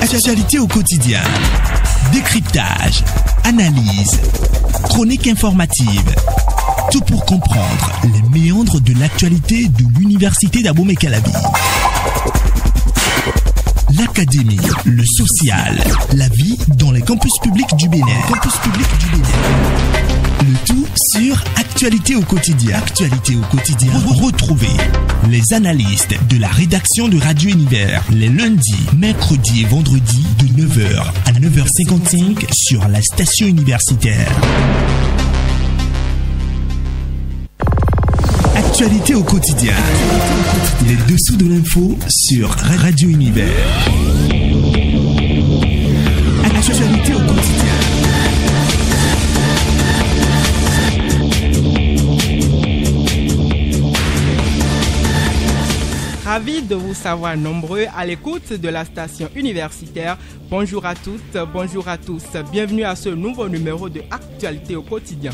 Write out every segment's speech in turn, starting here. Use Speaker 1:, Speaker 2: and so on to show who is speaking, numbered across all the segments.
Speaker 1: Actualité au quotidien. Décryptage, analyse, chronique informative. Tout pour comprendre les méandres de l'actualité de l'université d'Abomey-Calavi. L'académie, le social, la vie dans les campus publics du Bénin. Le tout sur Actualité au quotidien. Actualité au quotidien. Retrouvez les analystes de la rédaction de Radio Univers les lundis, mercredis et vendredis de 9h à 9h55 sur la station universitaire. Actualité au quotidien. Les dessous de l'info sur Radio Univers. Actualité au quotidien.
Speaker 2: Ravi de vous savoir nombreux à l'écoute de la station universitaire. Bonjour à toutes, bonjour à tous. Bienvenue à ce nouveau numéro de Actualité au quotidien.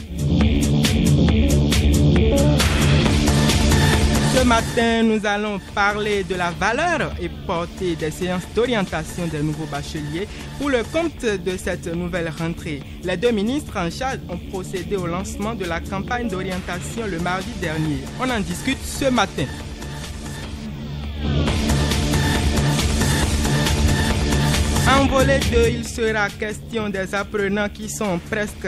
Speaker 2: Ce matin, nous allons parler de la valeur et portée des séances d'orientation des nouveaux bacheliers pour le compte de cette nouvelle rentrée. Les deux ministres en charge ont procédé au lancement de la campagne d'orientation le mardi dernier. On en discute ce matin. En volet 2, il sera question des apprenants qui sont presque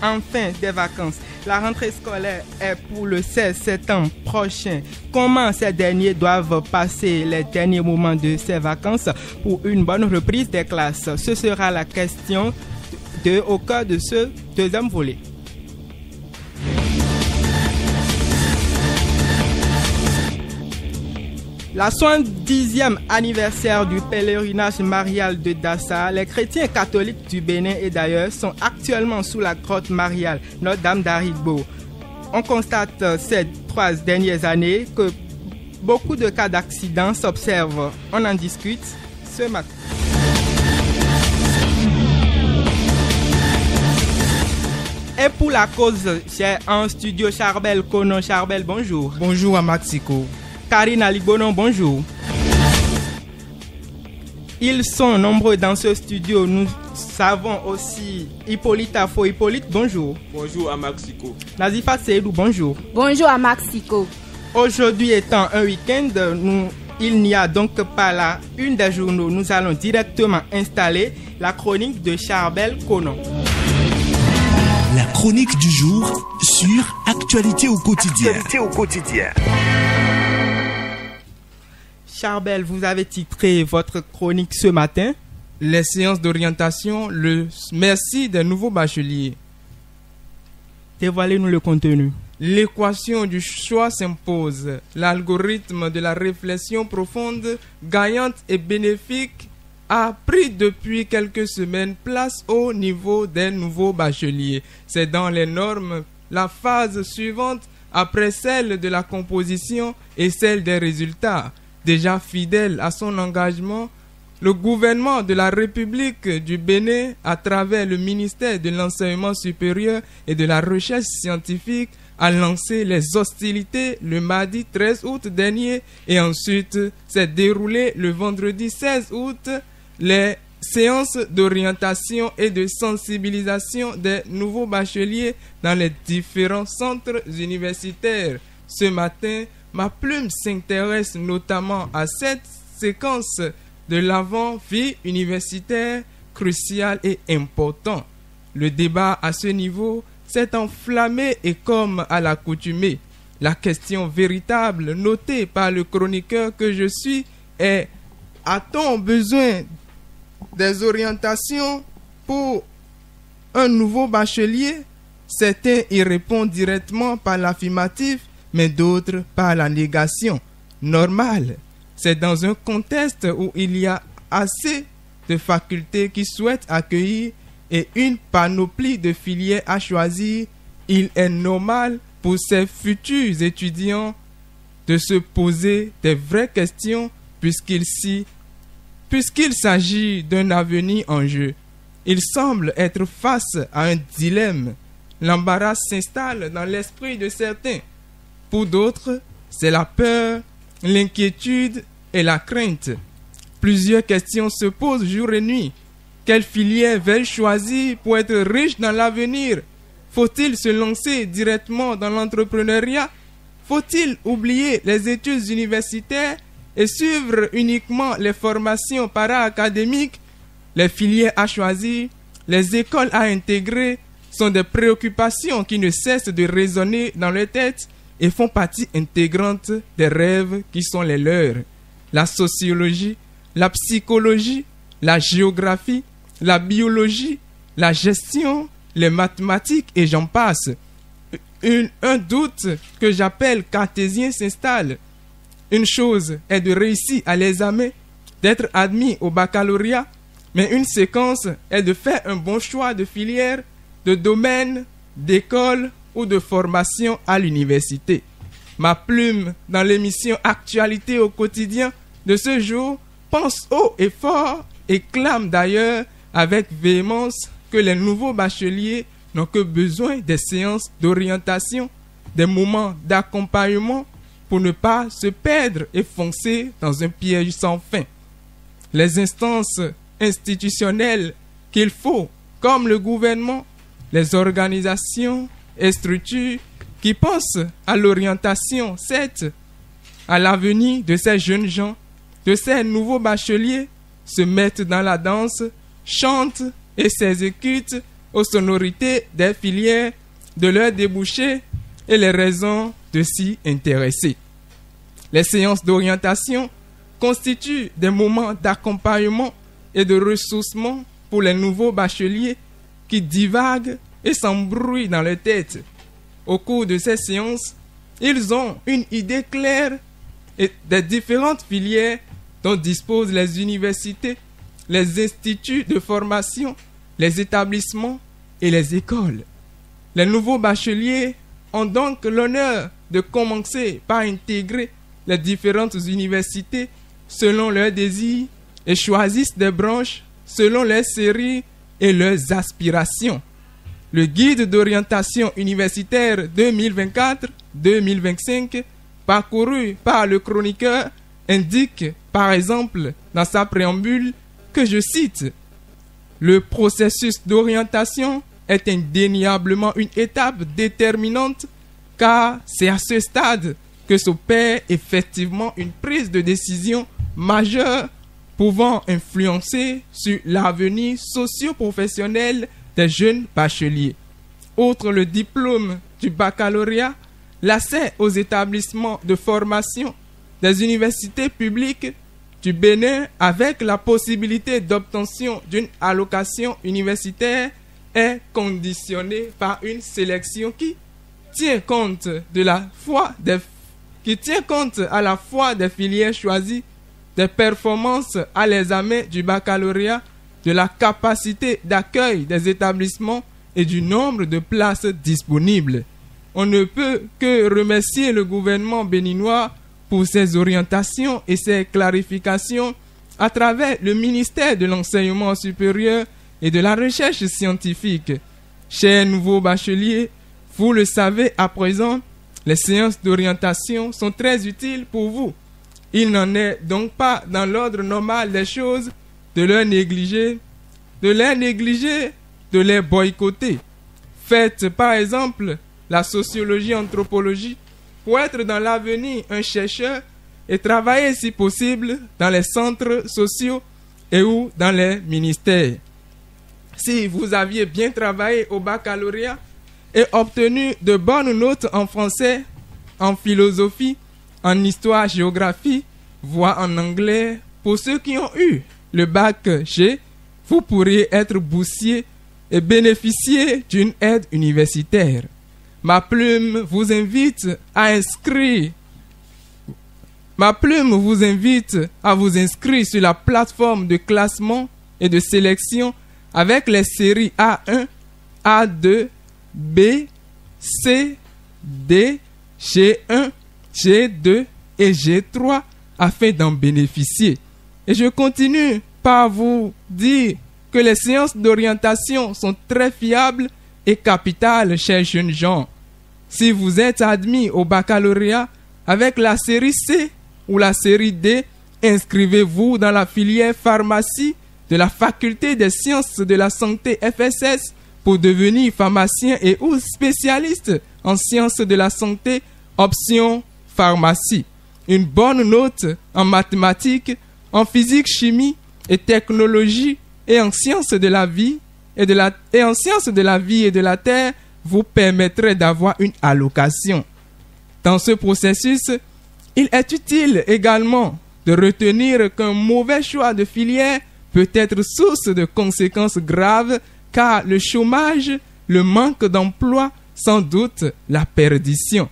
Speaker 2: en fin des vacances. La rentrée scolaire est pour le 16 septembre prochain. Comment ces derniers doivent passer les derniers moments de ces vacances pour une bonne reprise des classes? Ce sera la question au cœur de ce deuxième volet. La 70e anniversaire du pèlerinage marial de Dassa, les chrétiens catholiques du Bénin et d'ailleurs sont actuellement sous la grotte mariale Notre-Dame d'Arigbo. On constate ces 3 dernières années que beaucoup de cas d'accidents s'observent. On en discute ce matin. Et pour la cause, j'ai en studio Charbel Kono. Charbel, bonjour.
Speaker 3: Bonjour à Maxico.
Speaker 2: Karine Aligonon, bonjour. Ils sont nombreux dans ce studio. Nous savons aussi Hippolyte Afo. Hippolyte, bonjour.
Speaker 4: Bonjour à Maxico.
Speaker 2: Nazifa Seydou, bonjour.
Speaker 5: Bonjour à Maxico.
Speaker 2: Aujourd'hui étant un week-end, il n'y a donc pas la une des journaux. Nous allons directement installer la chronique de Charbel Konon.
Speaker 1: La chronique du jour sur Actualité au quotidien.
Speaker 2: Charbel, vous avez titré votre chronique ce matin.
Speaker 3: Les séances d'orientation, le merci des nouveaux bacheliers.
Speaker 2: Dévoilez-nous le contenu.
Speaker 3: L'équation du choix s'impose. L'algorithme de la réflexion profonde, gagnante et bénéfique a pris depuis quelques semaines place au niveau des nouveaux bacheliers. C'est dans les normes la phase suivante après celle de la composition et celle des résultats. Déjà fidèle à son engagement, le gouvernement de la République du Bénin, à travers le ministère de l'Enseignement supérieur et de la Recherche scientifique, a lancé les hostilités le mardi 13 août dernier et ensuite s'est déroulé le vendredi 16 août les séances d'orientation et de sensibilisation des nouveaux bacheliers dans les différents centres universitaires. Ce matin, ma plume s'intéresse notamment à cette séquence de l'avant-vie universitaire cruciale et importante. Le débat à ce niveau s'est enflammé et comme à l'accoutumée, la question véritable notée par le chroniqueur que je suis est: a-t-on besoin des orientations pour un nouveau bachelier? Certains y répondent directement par l'affirmatif, mais d'autres par la négation. Normal, c'est dans un contexte où il y a assez de facultés qui souhaitent accueillir et une panoplie de filières à choisir. Il est normal pour ces futurs étudiants de se poser des vraies questions puisqu'il s'agit d'un avenir en jeu. Ils semblent être face à un dilemme. L'embarras s'installe dans l'esprit de certains. Pour d'autres, c'est la peur, l'inquiétude et la crainte. Plusieurs questions se posent jour et nuit. Quelle filière vais-je choisir pour être riche dans l'avenir? Faut-il se lancer directement dans l'entrepreneuriat? Faut-il oublier les études universitaires et suivre uniquement les formations para-académiques? Les filières à choisir, les écoles à intégrer sont des préoccupations qui ne cessent de résonner dans leur tête et font partie intégrante des rêves qui sont les leurs. La sociologie, la psychologie, la géographie, la biologie, la gestion, les mathématiques et j'en passe. Un doute que j'appelle cartésien s'installe. Une chose est de réussir à l'examen, d'être admis au baccalauréat, mais une séquence est de faire un bon choix de filière, de domaine, d'école ou de formation à l'université. Ma plume dans l'émission Actualité au quotidien de ce jour pense haut et fort et clame d'ailleurs avec véhémence que les nouveaux bacheliers n'ont que besoin des séances d'orientation, des moments d'accompagnement pour ne pas se perdre et foncer dans un piège sans fin. Les instances institutionnelles qu'il faut, comme le gouvernement, les organisations et structures qui pensent à l'orientation, certes, à l'avenir de ces jeunes gens, de ces nouveaux bacheliers, se mettent dans la danse, chantent et s'exécutent aux sonorités des filières, de leurs débouchés et les raisons de s'y intéresser. Les séances d'orientation constituent des moments d'accompagnement et de ressourcement pour les nouveaux bacheliers qui divaguent et s'embrouillent dans leur tête. Au cours de ces séances, ils ont une idée claire des différentes filières dont disposent les universités, les instituts de formation, les établissements et les écoles. Les nouveaux bacheliers ont donc l'honneur de commencer par intégrer les différentes universités selon leurs désirs et choisissent des branches selon leurs séries et leurs aspirations. Le guide d'orientation universitaire 2024-2025, parcouru par le chroniqueur, indique par exemple dans sa préambule que, je cite, « Le processus d'orientation est indéniablement une étape déterminante car c'est à ce stade que s'opère effectivement une prise de décision majeure pouvant influencer sur l'avenir socio-professionnel des jeunes bacheliers. Outre le diplôme du baccalauréat, l'accès aux établissements de formation des universités publiques du Bénin avec la possibilité d'obtention d'une allocation universitaire est conditionné par une sélection qui tient compte à la fois des filières choisies, des performances à l'examen du baccalauréat, de la capacité d'accueil des établissements et du nombre de places disponibles. On ne peut que remercier le gouvernement béninois pour ses orientations et ses clarifications à travers le ministère de l'Enseignement supérieur et de la Recherche scientifique. Chers nouveaux bacheliers, vous le savez à présent, les séances d'orientation sont très utiles pour vous. Il n'en est donc pas dans l'ordre normal des choses de les négliger, de les boycotter. Faites par exemple la sociologie-anthropologie pour être dans l'avenir un chercheur et travailler si possible dans les centres sociaux et ou dans les ministères. Si vous aviez bien travaillé au baccalauréat et obtenu de bonnes notes en français, en philosophie, en histoire-géographie, voire en anglais, pour ceux qui ont eu le bac G, vous pourriez être boursier et bénéficier d'une aide universitaire. Ma plume vous invite à vous inscrire sur la plateforme de classement et de sélection avec les séries A1, A2, B, C, D, G1, G2 et G3 afin d'en bénéficier. Et je continue par vous dire que les séances d'orientation sont très fiables et capitales, chers jeunes gens. Si vous êtes admis au baccalauréat avec la série C ou la série D, inscrivez-vous dans la filière pharmacie de la faculté des sciences de la santé FSS pour devenir pharmacien et ou spécialiste en sciences de la santé, option pharmacie. Une bonne note en mathématiques, en physique, chimie et technologie et en sciences de la vie et de la terre vous permettrait d'avoir une allocation. Dans ce processus, il est utile également de retenir qu'un mauvais choix de filière peut être source de conséquences graves car le chômage, le manque d'emploi, sans doute la perdition.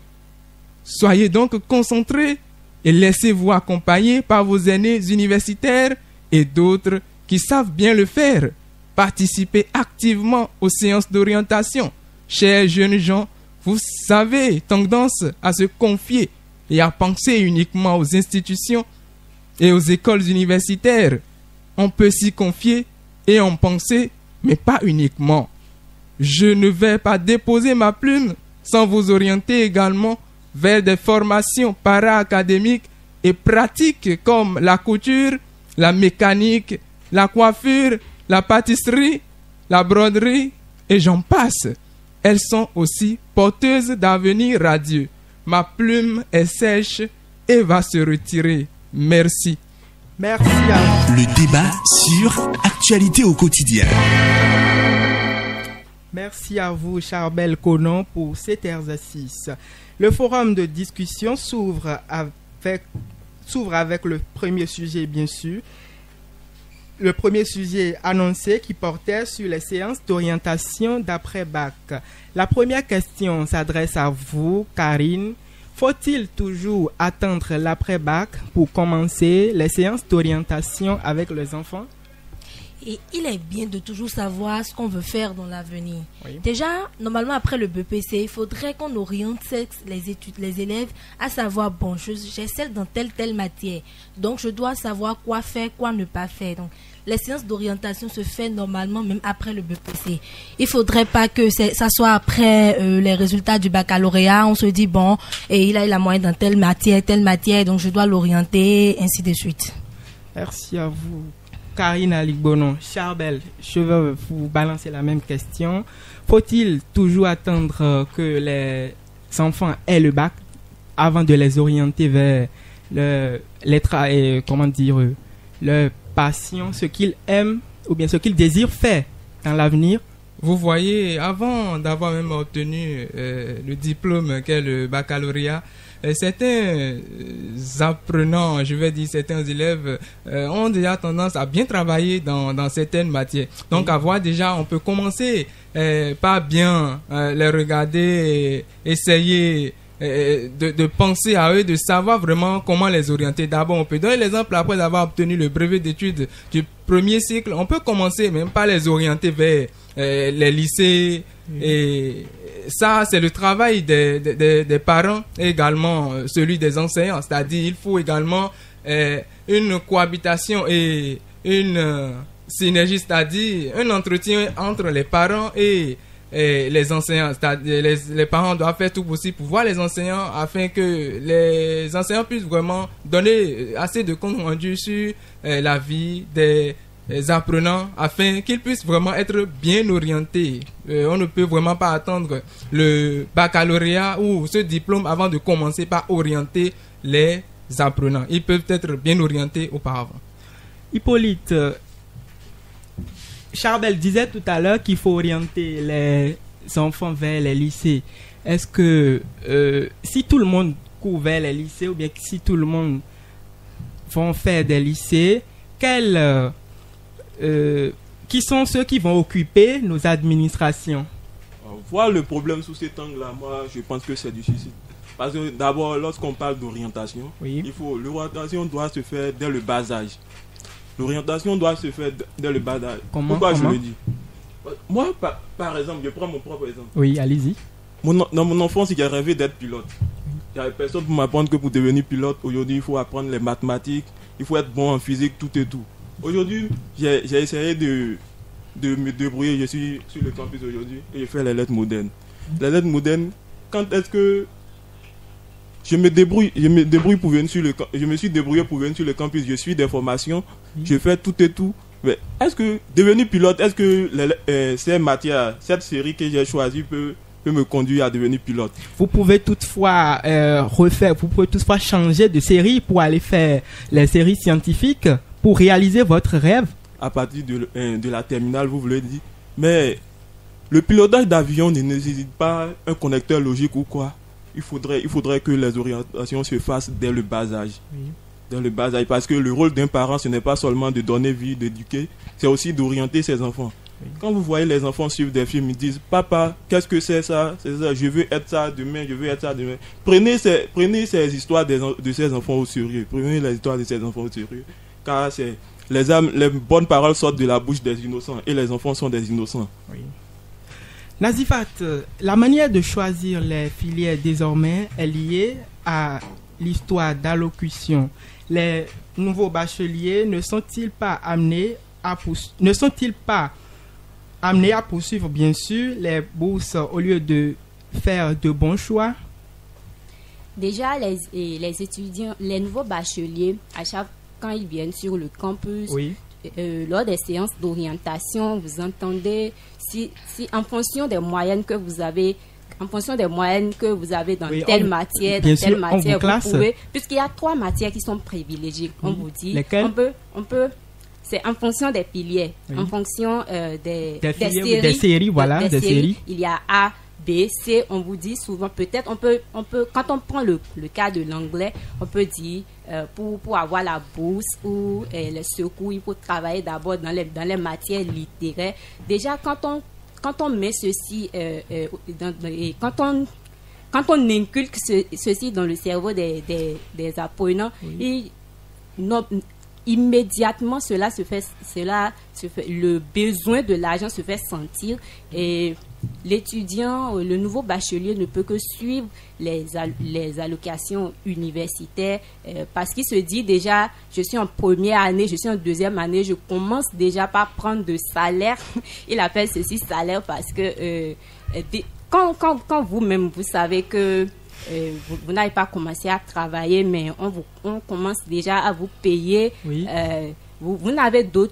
Speaker 3: Soyez donc concentrés et laissez-vous accompagner par vos aînés universitaires et d'autres qui savent bien le faire. Participez activement aux séances d'orientation. Chers jeunes gens, vous avez tendance à se confier et à penser uniquement aux institutions et aux écoles universitaires. On peut s'y confier et en penser, mais pas uniquement. Je ne vais pas déposer ma plume sans vous orienter également vers des formations para-académiques et pratiques comme la couture, la mécanique, la coiffure, la pâtisserie, la broderie et j'en passe. Elles sont aussi porteuses d'avenir radieux. Ma plume est sèche et va se retirer. Merci.
Speaker 2: Merci à vous.
Speaker 1: Le débat sur Actualité au quotidien.
Speaker 2: Merci à vous, Charbel Conon, pour cet exercice. Le forum de discussion s'ouvre avec le premier sujet, bien sûr. Le premier sujet annoncé qui portait sur les séances d'orientation d'après-bac. La première question s'adresse à vous, Karine. Faut-il toujours attendre l'après-bac pour commencer les séances d'orientation avec les enfants?
Speaker 4: Et il est bien de toujours savoir ce qu'on veut faire dans l'avenir.
Speaker 2: Oui.
Speaker 4: Déjà, normalement, après le BPC, il faudrait qu'on oriente les élèves à savoir, bon, j'excelle dans telle matière. Donc, je dois savoir quoi faire, quoi ne pas faire. Donc, les séances d'orientation se font normalement même après le BPC. Il ne faudrait pas que ça soit après les résultats du baccalauréat. On se dit, bon, et il a la moyenne dans telle matière, donc je dois l'orienter, ainsi de suite.
Speaker 2: Merci à vous, Karine Aligbonon. Charbel, je veux vous balancer la même question. Faut-il toujours attendre que les enfants aient le bac avant de les orienter vers leur passion, ce qu'ils aiment ou bien ce qu'ils désirent faire dans l'avenir?
Speaker 3: Vous voyez, avant d'avoir même obtenu le diplôme qu'est le baccalauréat, certains apprenants, je vais dire certains élèves, ont déjà tendance à bien travailler dans certaines matières. Donc, on peut commencer par bien les regarder et essayer de penser à eux, de savoir vraiment comment les orienter. D'abord, on peut donner l'exemple après avoir obtenu le brevet d'études du premier cycle. On peut commencer même par les orienter vers les lycées. Et ça, c'est le travail des parents et également celui des enseignants. C'est-à-dire, il faut également une cohabitation et une synergie, c'est-à-dire un entretien entre les parents et les enseignants. C'est-à-dire, les parents doivent faire tout possible pour voir les enseignants afin que les enseignants puissent vraiment donner assez de compte rendu sur la vie des apprenants afin qu'ils puissent vraiment être bien orientés. On ne peut vraiment pas attendre le baccalauréat ou ce diplôme avant de commencer par orienter les apprenants. Ils peuvent être bien orientés auparavant.
Speaker 2: Hippolyte, Charbel disait tout à l'heure qu'il faut orienter les enfants vers les lycées. Est-ce que si tout le monde court vers les lycées ou bien si tout le monde vont faire des lycées, qui sont ceux qui vont occuper nos administrations?
Speaker 5: Voir le problème sous cet angle-là, moi je pense que c'est du suicide. Parce que d'abord, lorsqu'on parle d'orientation, l'orientation doit se faire dès le bas âge. L'orientation doit se faire dès le bas âge. Pourquoi je le dis? Moi, par exemple, je prends mon propre exemple.
Speaker 2: Oui, allez-y.
Speaker 5: Dans mon enfance, il a rêvé d'être pilote. Il n'y avait personne pour m'apprendre que pour devenir pilote, aujourd'hui, il faut apprendre les mathématiques, il faut être bon en physique, tout et tout. Aujourd'hui, j'ai essayé de me débrouiller. Je suis sur le campus aujourd'hui et je fais les lettres modernes. Les lettres modernes, quand est-ce que je me débrouille pour venir sur le campus. Je me suis débrouillé pour venir sur le campus. Je suis des formations, je fais tout et tout. Mais est-ce que devenir pilote, est-ce que ces matières, cette série que j'ai choisie peut me conduire à devenir pilote?
Speaker 2: Vous pouvez toutefois changer de série pour aller faire les séries scientifiques pour réaliser votre rêve.
Speaker 5: À partir de la terminale, vous voulez dire. Mais le pilotage d'avion ne nécessite pas un connecteur logique ou quoi. Il faudrait que les orientations se fassent dès le bas âge. Oui. Dès le bas âge, parce que le rôle d'un parent, ce n'est pas seulement de donner vie, d'éduquer, c'est aussi d'orienter ses enfants. Oui. Quand vous voyez les enfants suivre des films, ils disent « Papa, qu'est-ce que c'est ça? C'est ça, je veux être ça demain, je veux être ça demain. » Prenez ces histoires de ces enfants au sérieux. Prenez les histoires de ces enfants au sérieux. Car les bonnes paroles sortent de la bouche des innocents et les enfants sont des innocents.
Speaker 2: Oui. Nazifat, la manière de choisir les filières désormais est liée à l'histoire d'allocution. Les nouveaux bacheliers ne sont-ils pas amenés à poursuivre bien sûr les bourses au lieu de faire de bons choix?
Speaker 6: Déjà, les étudiants, les nouveaux bacheliers, quand ils viennent sur le campus, oui. Lors des séances d'orientation, vous entendez si en fonction des moyennes que vous avez, dans oui, telle matière, vous pouvez, puisqu'il y a 3 matières qui sont privilégiées, on vous dit,
Speaker 2: lesquelles?
Speaker 6: on peut, c'est en fonction des piliers, oui. En fonction des
Speaker 2: séries, voilà, des séries.
Speaker 6: Il y a A, B, C, on vous dit souvent, peut-être, on peut, quand on prend le cas de l'anglais, on peut dire, pour avoir la bourse ou le secours, il faut travailler d'abord dans les matières littéraires. Déjà, quand on met ceci, quand on inculque ceci dans le cerveau des apprenants, oui. Immédiatement le besoin de l'argent se fait sentir et l'étudiant, le nouveau bachelier ne peut que suivre les allocations universitaires parce qu'il se dit déjà, je suis en première année, je suis en deuxième année, je commence déjà par prendre de salaire. Il appelle ceci salaire parce que quand vous-même vous savez que vous n'avez pas commencé à travailler, mais on commence déjà à vous payer. Oui. Vous n'avez plus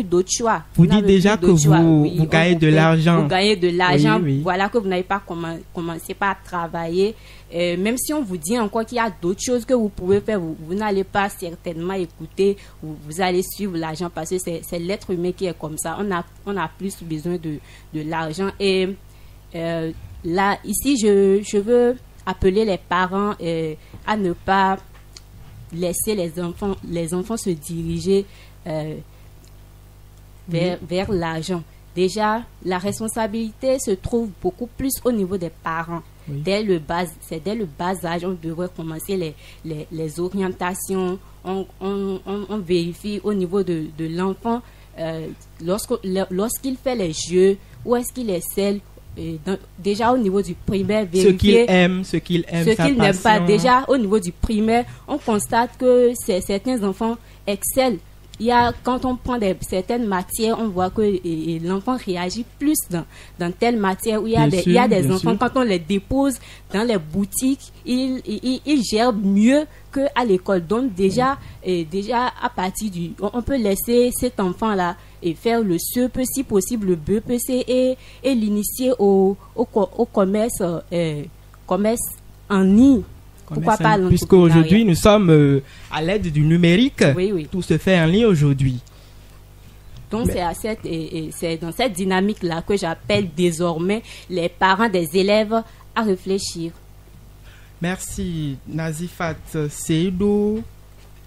Speaker 6: d'autres choix.
Speaker 2: Vous dites déjà que vous gagnez de l'argent.
Speaker 6: Vous gagnez de l'argent.
Speaker 2: Oui, oui.
Speaker 6: Voilà que vous n'avez pas commencé par travailler. Même si on vous dit encore qu'il y a d'autres choses que vous pouvez faire, vous n'allez pas certainement écouter. Vous allez suivre l'argent parce que c'est l'être humain qui est comme ça. On a plus besoin de l'argent. Et là, ici, je veux appeler les parents à ne pas laisser les enfants se diriger vers l'argent. Déjà, la responsabilité se trouve beaucoup plus au niveau des parents. Oui. Dès le bas âge, on devrait commencer les orientations. On vérifie au niveau de l'enfant lorsqu'il fait les jeux, où est-ce qu'il excelle. Déjà au niveau du primaire, vérifier
Speaker 2: ce qu'il aime,
Speaker 6: ce qu'il n'aime pas. Déjà au niveau du primaire, on constate que certains enfants excellent. Quand on prend certaines matières, on voit que l'enfant réagit plus dans telle matière où il y a des enfants, quand on les dépose dans les boutiques, ils gèrent mieux qu'à l'école. Donc déjà à partir on peut laisser cet enfant-là et faire le CEP, si possible le BEPC et l'initier au commerce en ligne. Pourquoi pas l'entrepreneuriat?
Speaker 2: Puisqu'aujourd'hui, nous sommes à l'aide du numérique.
Speaker 6: Oui.
Speaker 2: Tout se fait en ligne aujourd'hui.
Speaker 6: Donc, c'est dans cette dynamique-là que j'appelle désormais les parents des élèves à réfléchir.
Speaker 2: Merci, Nazifat Seydou.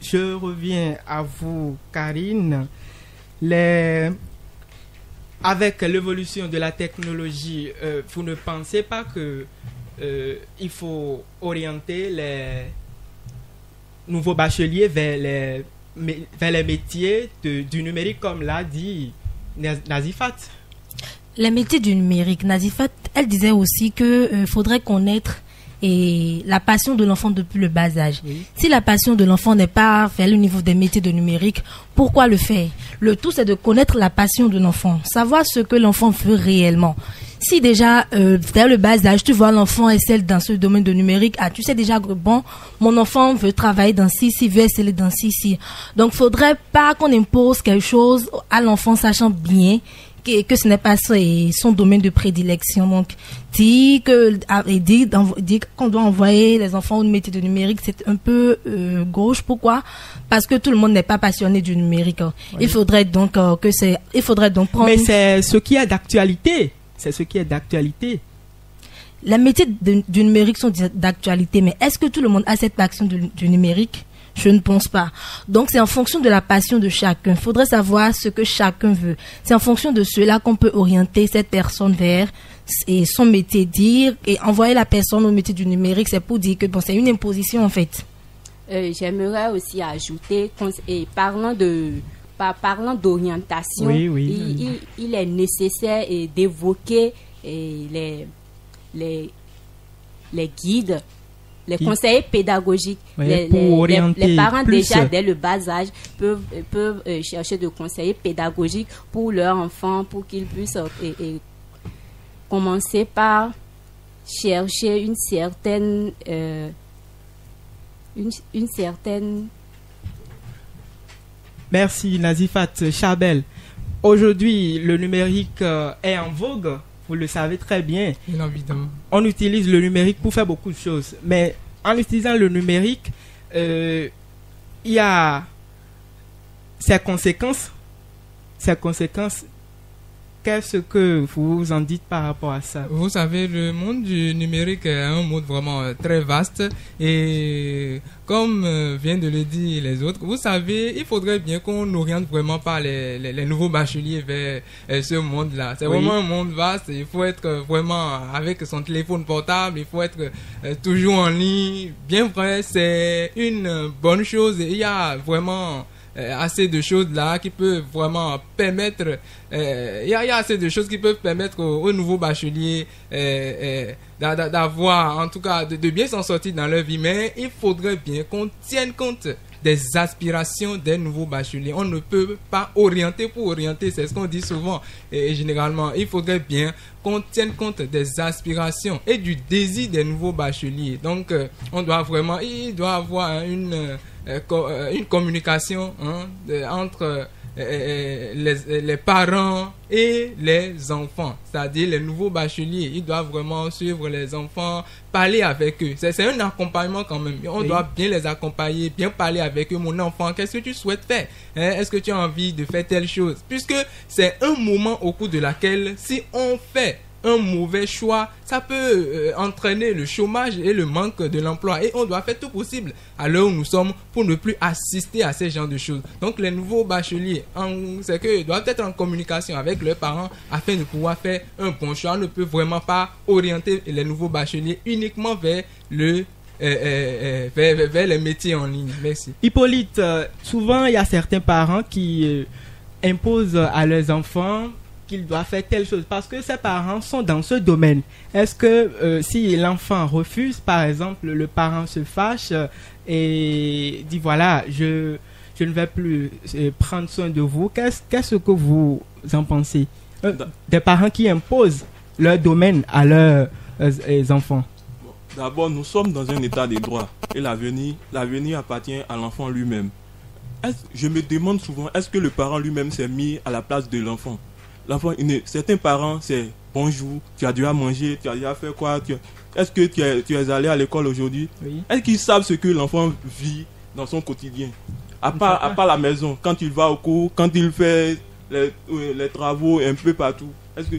Speaker 2: Je reviens à vous, Karine. Avec l'évolution de la technologie, vous ne pensez pas que il faut orienter les nouveaux bacheliers vers les métiers du numérique, comme l'a dit Nazifat?
Speaker 4: Les métiers du numérique, Nazifat, elle disait aussi qu'il faudrait connaître la passion de l'enfant depuis le bas âge. Oui. Si la passion de l'enfant n'est pas vers le niveau des métiers de numérique, pourquoi le faire? Le tout, c'est de connaître la passion de l'enfant, savoir ce que l'enfant veut réellement. si déjà dès le bas âge tu vois l'enfant excelle dans ce domaine de numérique, tu sais déjà que bon, mon enfant veut travailler dans ci, veut exceller dans ci. Donc faudrait pas qu'on impose quelque chose à l'enfant sachant bien que ce n'est pas son domaine de prédilection. Donc dit qu'on doit envoyer les enfants au métier de numérique, c'est un peu gauche. Pourquoi? Parce que tout le monde n'est pas passionné du numérique. Oui. Il faudrait donc prendre.
Speaker 2: Mais c'est ce qui est d'actualité.
Speaker 4: Les métiers du numérique sont d'actualité, mais est-ce que tout le monde a cette passion du numérique? Je ne pense pas. Donc, c'est en fonction de la passion de chacun. Il faudrait savoir ce que chacun veut. C'est en fonction de cela qu'on peut orienter cette personne vers son métier. Et envoyer la personne au métier du numérique, c'est pour dire que bon, c'est une imposition en fait.
Speaker 6: J'aimerais aussi ajouter, parlant d'orientation, il est nécessaire d'évoquer les guides, les conseillers pédagogiques. Les parents déjà dès le bas âge peuvent chercher de conseillers pédagogiques pour leurs enfants, pour qu'ils puissent commencer par chercher une certaine
Speaker 2: Merci Nazifat. Charbel, aujourd'hui le numérique est en vogue. Vous le savez très bien.
Speaker 3: Évidemment.
Speaker 2: On utilise le numérique pour faire beaucoup de choses. Mais en utilisant le numérique, il y a ses conséquences. Qu'est-ce que vous en dites par rapport à ça?
Speaker 3: Vous savez, le monde du numérique est un monde vraiment très vaste. Et comme viennent de le dire les autres, vous savez, il faudrait bien qu'on n'oriente vraiment pas les nouveaux bacheliers vers ce monde-là. C'est vraiment un monde vaste. Il faut être vraiment avec son téléphone portable. Il faut être toujours en ligne. Bien vrai, c'est une bonne chose. Et il y a vraiment assez de choses là qui peuvent vraiment permettre il y a assez de choses qui peuvent permettre aux nouveaux bacheliers d'avoir, en tout cas de bien s'en sortir dans leur vie. Mais il faudrait bien qu'on tienne compte des aspirations des nouveaux bacheliers. On ne peut pas orienter pour orienter, c'est ce qu'on dit souvent. Et généralement, il faudrait bien qu'on tienne compte des aspirations et du désir des nouveaux bacheliers. Donc, il doit avoir une communication entre les parents et les enfants, c'est-à-dire les nouveaux bacheliers. Ils doivent vraiment suivre les enfants, parler avec eux. C'est un accompagnement quand même. On doit bien les accompagner, bien parler avec eux. Mon enfant, qu'est-ce que tu souhaites faire? Est-ce que tu as envie de faire telle chose? Puisque c'est un moment au cours de laquelle, si on fait un mauvais choix, ça peut entraîner le chômage et le manque de l'emploi. Et on doit faire tout possible à l'heure où nous sommes pour ne plus assister à ces genres de choses. Donc les nouveaux bacheliers, c'est qu'ils doivent être en communication avec leurs parents afin de pouvoir faire un bon choix. On ne peut vraiment pas orienter les nouveaux bacheliers uniquement vers vers les métiers en ligne. Merci.
Speaker 2: Hippolyte, souvent il y a certains parents qui imposent à leurs enfants qu'il doit faire telle chose parce que ses parents sont dans ce domaine. Est-ce que si l'enfant refuse, par exemple, le parent se fâche et dit voilà, je ne vais plus prendre soin de vous, qu'est-ce que vous en pensez? Des parents qui imposent leur domaine à leurs enfants.
Speaker 5: D'abord, nous sommes dans un état de droit et l'avenir appartient à l'enfant lui-même. Je me demande souvent, est-ce que le parent lui-même s'est mis à la place de l'enfant? Certains parents, c'est bonjour, tu as déjà mangé, tu as déjà fait quoi? Est-ce que tu es allé à l'école aujourd'hui? Oui. Est-ce qu'ils savent ce que l'enfant vit dans son quotidien? À part la maison, quand il va au cours, quand il fait les travaux un peu partout. Est-ce que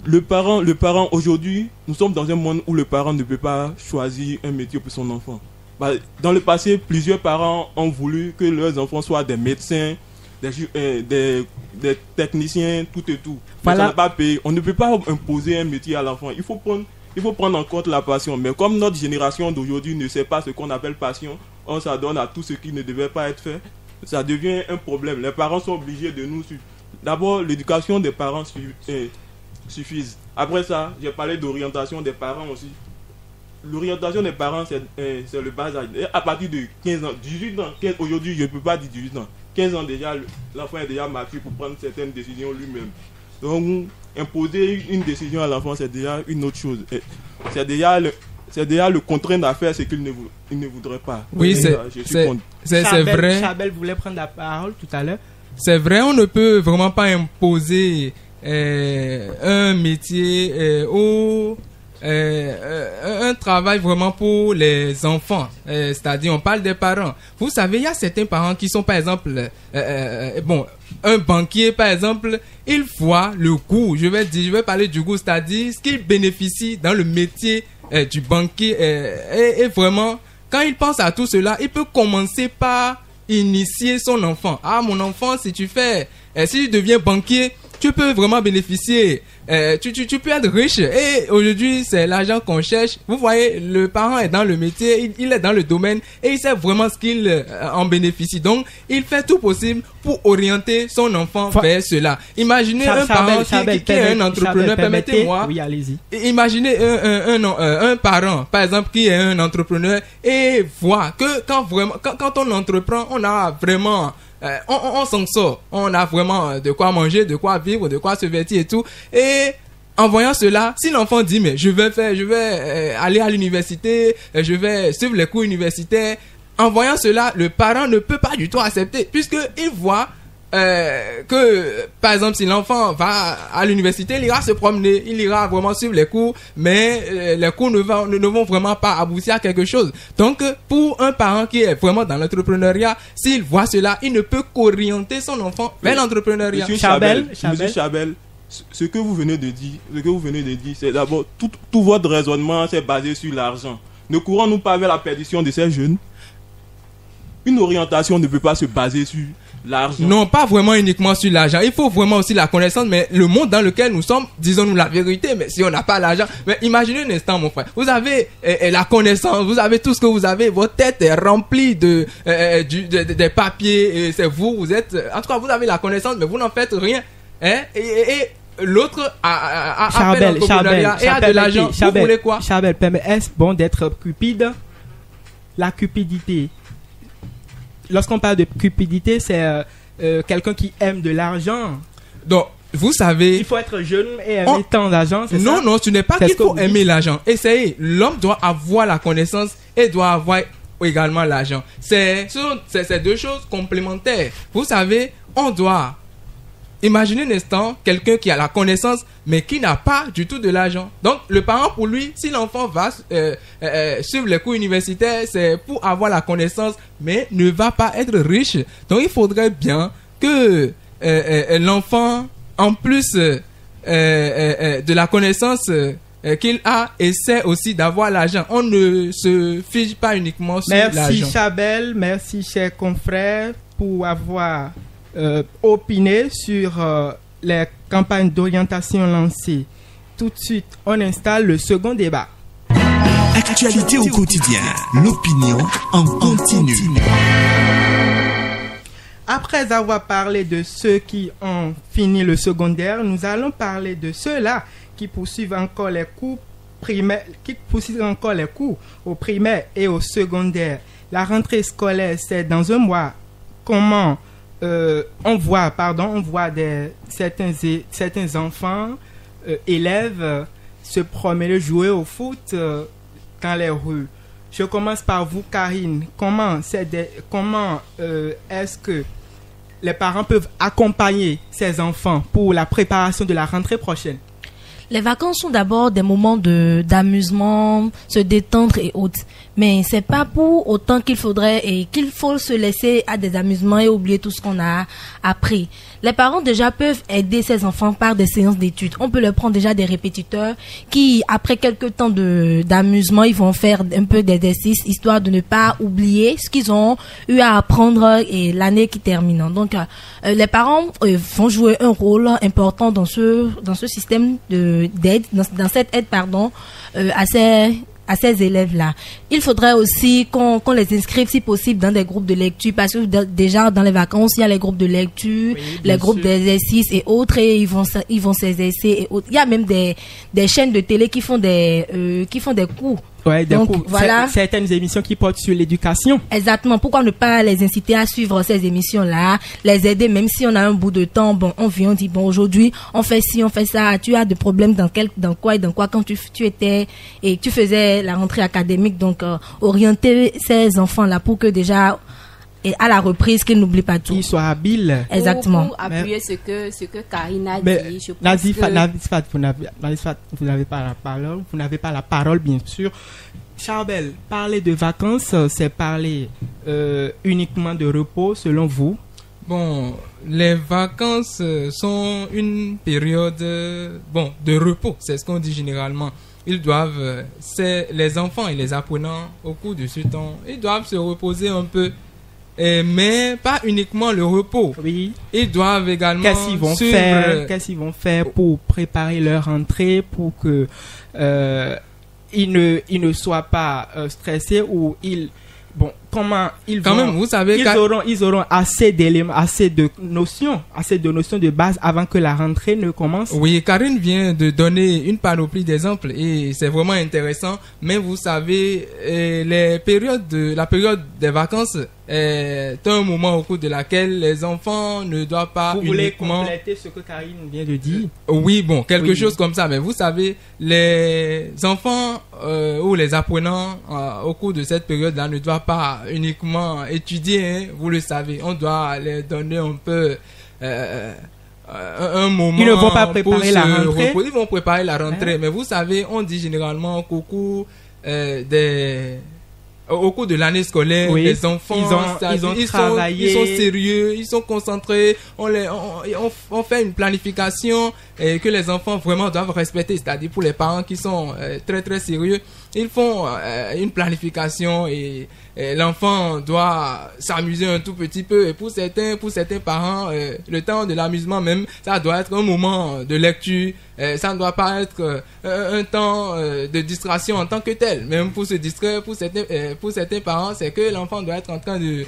Speaker 5: le parent aujourd'hui, nous sommes dans un monde où le parent ne peut pas choisir un métier pour son enfant. Dans le passé, plusieurs parents ont voulu que leurs enfants soient des médecins, des techniciens, tout et tout. Voilà. Ça n'a pas payé. On ne peut pas imposer un métier à l'enfant. Il faut prendre en compte la passion. Mais comme notre génération d'aujourd'hui ne sait pas ce qu'on appelle passion, on s'adonne à tout ce qui ne devait pas être fait, ça devient un problème. Les parents sont obligés de nous suivre. D'abord, l'éducation des parents suffise. Après ça, j'ai parlé d'orientation des parents aussi. L'orientation des parents, c'est le bas âge. Et à partir de 15 ans, 18 ans, aujourd'hui, je ne peux pas dire 18 ans. 15 ans déjà, l'enfant est déjà mature pour prendre certaines décisions lui-même. Donc, imposer une décision à l'enfant, c'est déjà une autre chose. C'est déjà le contraindre à faire ce qu'il ne voudrait pas.
Speaker 3: Oui, c'est vrai.
Speaker 2: Chabel voulait prendre la parole tout à l'heure.
Speaker 3: C'est vrai, on ne peut vraiment pas imposer un métier ou un travail vraiment pour les enfants. C'est-à-dire, on parle des parents. Vous savez, il y a certains parents qui sont, par exemple, un banquier, par exemple, il voit le coût. Je vais parler du coût, c'est-à-dire ce qu'il bénéficie dans le métier du banquier. Et vraiment, quand il pense à tout cela, il peut commencer par initier son enfant. Ah, mon enfant, si tu deviens banquier, tu peux vraiment bénéficier. Tu peux être riche. Et aujourd'hui, c'est l'argent qu'on cherche. Vous voyez, le parent est dans le métier, il est dans le domaine et il sait vraiment ce qu'il en bénéficie. Donc, il fait tout possible pour orienter son enfant vers cela. Imaginez un parent qui est un entrepreneur. Permettez-moi.
Speaker 2: Oui, allez-y.
Speaker 3: Imaginez un parent, par exemple, qui est un entrepreneur et voit que quand on entreprend, on a vraiment... on s'en sort, on a vraiment de quoi manger, de quoi vivre, de quoi se vêtir et tout. Et en voyant cela, si l'enfant dit mais je vais aller à l'université, je vais suivre les cours universitaires, en voyant cela, le parent ne peut pas du tout accepter puisque il voit que par exemple si l'enfant va à l'université, il ira se promener, il ira vraiment suivre les cours, mais les cours ne vont vraiment pas aboutir à quelque chose. Donc pour un parent qui est vraiment dans l'entrepreneuriat, s'il voit cela, il ne peut qu'orienter son enfant vers l'entrepreneuriat.
Speaker 5: Monsieur Chabel, ce que vous venez de dire, c'est d'abord tout votre raisonnement c'est basé sur l'argent. Ne courons-nous pas vers la perdition de ces jeunes? Une orientation ne peut pas se baser sur l'argent.
Speaker 3: Non, pas vraiment uniquement sur l'argent. Il faut vraiment aussi la connaissance. Mais le monde dans lequel nous sommes, disons-nous la vérité, mais si on n'a pas l'argent... Mais imaginez un instant, mon frère. Vous avez la connaissance, vous avez tout ce que vous avez. Votre tête est remplie des papiers. C'est vous êtes... En tout cas, vous avez la connaissance, mais vous n'en faites rien. Hein? Et l'autre a de l'argent. Vous voulez quoi?
Speaker 2: Chabel, est-ce bon d'être cupide? La cupidité... Lorsqu'on parle de cupidité, c'est quelqu'un qui aime de l'argent.
Speaker 3: Donc, vous savez...
Speaker 2: Il faut être jeune et aimer tant d'argent, c'est ça?
Speaker 3: Non, ce n'est pas qu'il faut aimer l'argent. Essayez. L'homme doit avoir la connaissance et doit avoir également l'argent. C'est deux choses complémentaires. Vous savez, on doit... Imaginez un instant quelqu'un qui a la connaissance mais qui n'a pas du tout de l'argent. Donc le parent, pour lui, si l'enfant va suivre les cours universitaires, c'est pour avoir la connaissance mais ne va pas être riche. Donc il faudrait bien que l'enfant, en plus de la connaissance qu'il a, essaie aussi d'avoir l'argent. On ne se fige pas uniquement sur l'argent.
Speaker 2: Merci Chabel, merci chers confrères pour avoir opiné sur les campagnes d'orientation lancées. Tout de suite, on installe le second débat.
Speaker 1: Actualité au quotidien, l'opinion en continu.
Speaker 2: Après avoir parlé de ceux qui ont fini le secondaire, nous allons parler de ceux-là qui poursuivent encore les cours primaires, au primaire et au secondaire. La rentrée scolaire, c'est dans un mois. Comment on voit certains enfants, élèves, se promener, jouer au foot dans les rues. Je commence par vous, Karine. Comment est-ce que les parents peuvent accompagner ces enfants pour la préparation de la rentrée prochaine?
Speaker 4: Les vacances sont d'abord des moments d'amusement, se détendre et autres. Mais c'est pas pour autant qu'il faut se laisser à des amusements et oublier tout ce qu'on a appris. Les parents déjà peuvent aider ces enfants par des séances d'études. On peut leur prendre déjà des répétiteurs qui, après quelques temps d'amusement, ils vont faire un peu d'exercice histoire de ne pas oublier ce qu'ils ont eu à apprendre et l'année qui termine. Donc, les parents vont jouer un rôle important dans ce système d'aide, dans cette aide, à ces élèves-là. Il faudrait aussi qu'on les inscrive, si possible, dans des groupes de lecture, parce que déjà, dans les vacances, il y a les groupes de lecture, les groupes d'exercices et autres, et ils vont s'exercer et autres. Il y a même des chaînes de télé qui font des cours
Speaker 2: Ouais,
Speaker 4: donc voilà
Speaker 2: certaines émissions qui portent sur l'éducation.
Speaker 4: Exactement. Pourquoi ne pas les inciter à suivre ces émissions-là, les aider, même si on a un bout de temps. Bon, on vient, on dit bon, aujourd'hui on fait ci, on fait ça. Tu as des problèmes dans quoi quand tu étais et tu faisais la rentrée académique. Donc orienter ces enfants-là pour que déjà et à la reprise qu'ils n'oublient pas tout.
Speaker 2: Qu'ils soient habiles.
Speaker 4: Exactement.
Speaker 6: Pour appuyer ce que Karine a dit. Je pense
Speaker 2: Nazifat, vous n'avez pas la parole. Vous n'avez pas la parole, bien sûr. Charbel, parler de vacances, c'est parler uniquement de repos, selon vous?
Speaker 3: Bon, les vacances sont une période de repos, c'est ce qu'on dit généralement. Ils doivent, les enfants et les apprenants, au cours de ce temps, ils doivent se reposer un peu. Mais pas uniquement le repos.
Speaker 2: Oui.
Speaker 3: Ils doivent également
Speaker 2: Qu'est-ce qu'ils vont faire pour préparer leur rentrée, pour que ils ne soient pas stressés, ou comment ils
Speaker 3: quand
Speaker 2: vont,
Speaker 3: même, vous savez,
Speaker 2: ils auront assez d'éléments, assez de notions de base avant que la rentrée ne commence.
Speaker 3: Oui, Karine vient de donner une panoplie d'exemples et c'est vraiment intéressant. Mais vous savez, la période des vacances est un moment au cours de laquelle les enfants ne doivent pas
Speaker 2: Vous
Speaker 3: uniquement...
Speaker 2: voulez compléter ce que Karine vient de dire?
Speaker 3: Oui, quelque chose comme ça. Mais vous savez, les enfants ou les apprenants au cours de cette période-là ne doivent pas uniquement étudier, hein, vous le savez. On doit les donner un peu un moment.
Speaker 2: Ils ne vont pas préparer la rentrée.
Speaker 3: Ils vont préparer la rentrée. Mais vous savez, on dit généralement qu'au cours au cours de l'année scolaire,
Speaker 2: oui,
Speaker 3: les enfants, ils sont sérieux, ils sont concentrés. On fait une planification que les enfants vraiment doivent respecter. C'est-à-dire pour les parents qui sont très très sérieux, ils font une planification et l'enfant doit s'amuser un tout petit peu. Et pour certains parents, le temps de l'amusement même, ça doit être un moment de lecture. Ça ne doit pas être un temps de distraction en tant que tel. Même pour se distraire, pour certains parents, c'est que l'enfant doit être en train de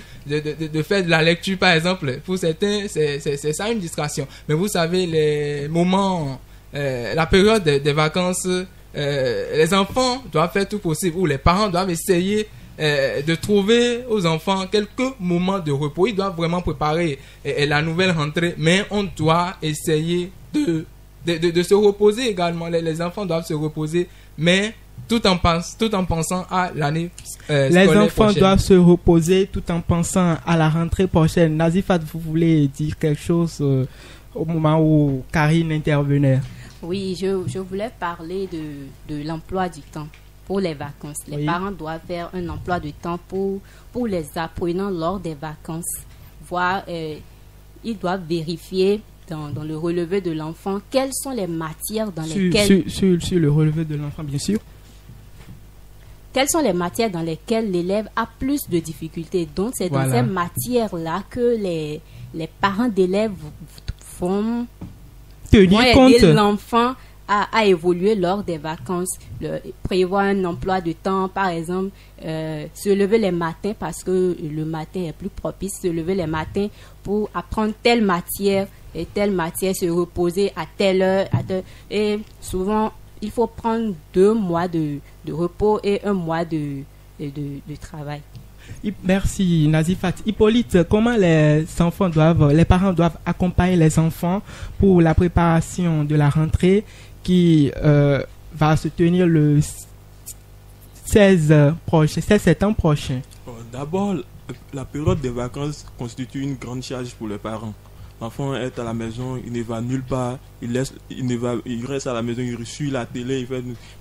Speaker 3: faire de la lecture, par exemple. Pour certains, c'est ça une distraction. Mais vous savez, les moments, la période des vacances, les enfants doivent faire tout possible, ou les parents doivent essayer de trouver aux enfants quelques moments de repos. Ils doivent vraiment préparer la nouvelle rentrée, mais on doit essayer de se reposer également. Les enfants doivent se reposer, mais tout en pensant à l'année scolaire
Speaker 2: Les enfants
Speaker 3: prochaine.
Speaker 2: doivent se reposer tout en pensant à la rentrée prochaine. Nazifat, vous voulez dire quelque chose au moment où Karine intervenait?
Speaker 6: Oui, je voulais parler de l'emploi du temps pour les vacances. Les parents doivent faire un emploi de temps pour les apprenants lors des vacances. Ils doivent vérifier dans le relevé de l'enfant quelles sont les matières dans lesquelles...
Speaker 2: Sur le relevé de l'enfant, bien sûr.
Speaker 6: Quelles sont les matières dans lesquelles l'élève a plus de difficultés. Donc, c'est dans ces matières-là que les parents d'élèves vont aider l'enfant à évoluer lors des vacances. Prévoir un emploi de temps, par exemple, se lever les matins parce que le matin est plus propice, se lever les matins pour apprendre telle matière et telle matière, se reposer à telle heure. Et souvent, il faut prendre 2 mois de repos et 1 mois de travail.
Speaker 2: Merci Nazifat. Hippolyte, comment les parents doivent accompagner les enfants pour la préparation de la rentrée qui va se tenir le 16 septembre prochain?
Speaker 5: D'abord, la période des vacances constitue une grande charge pour les parents. L'enfant est à la maison, il ne va nulle part, il reste à la maison, il suit la télé.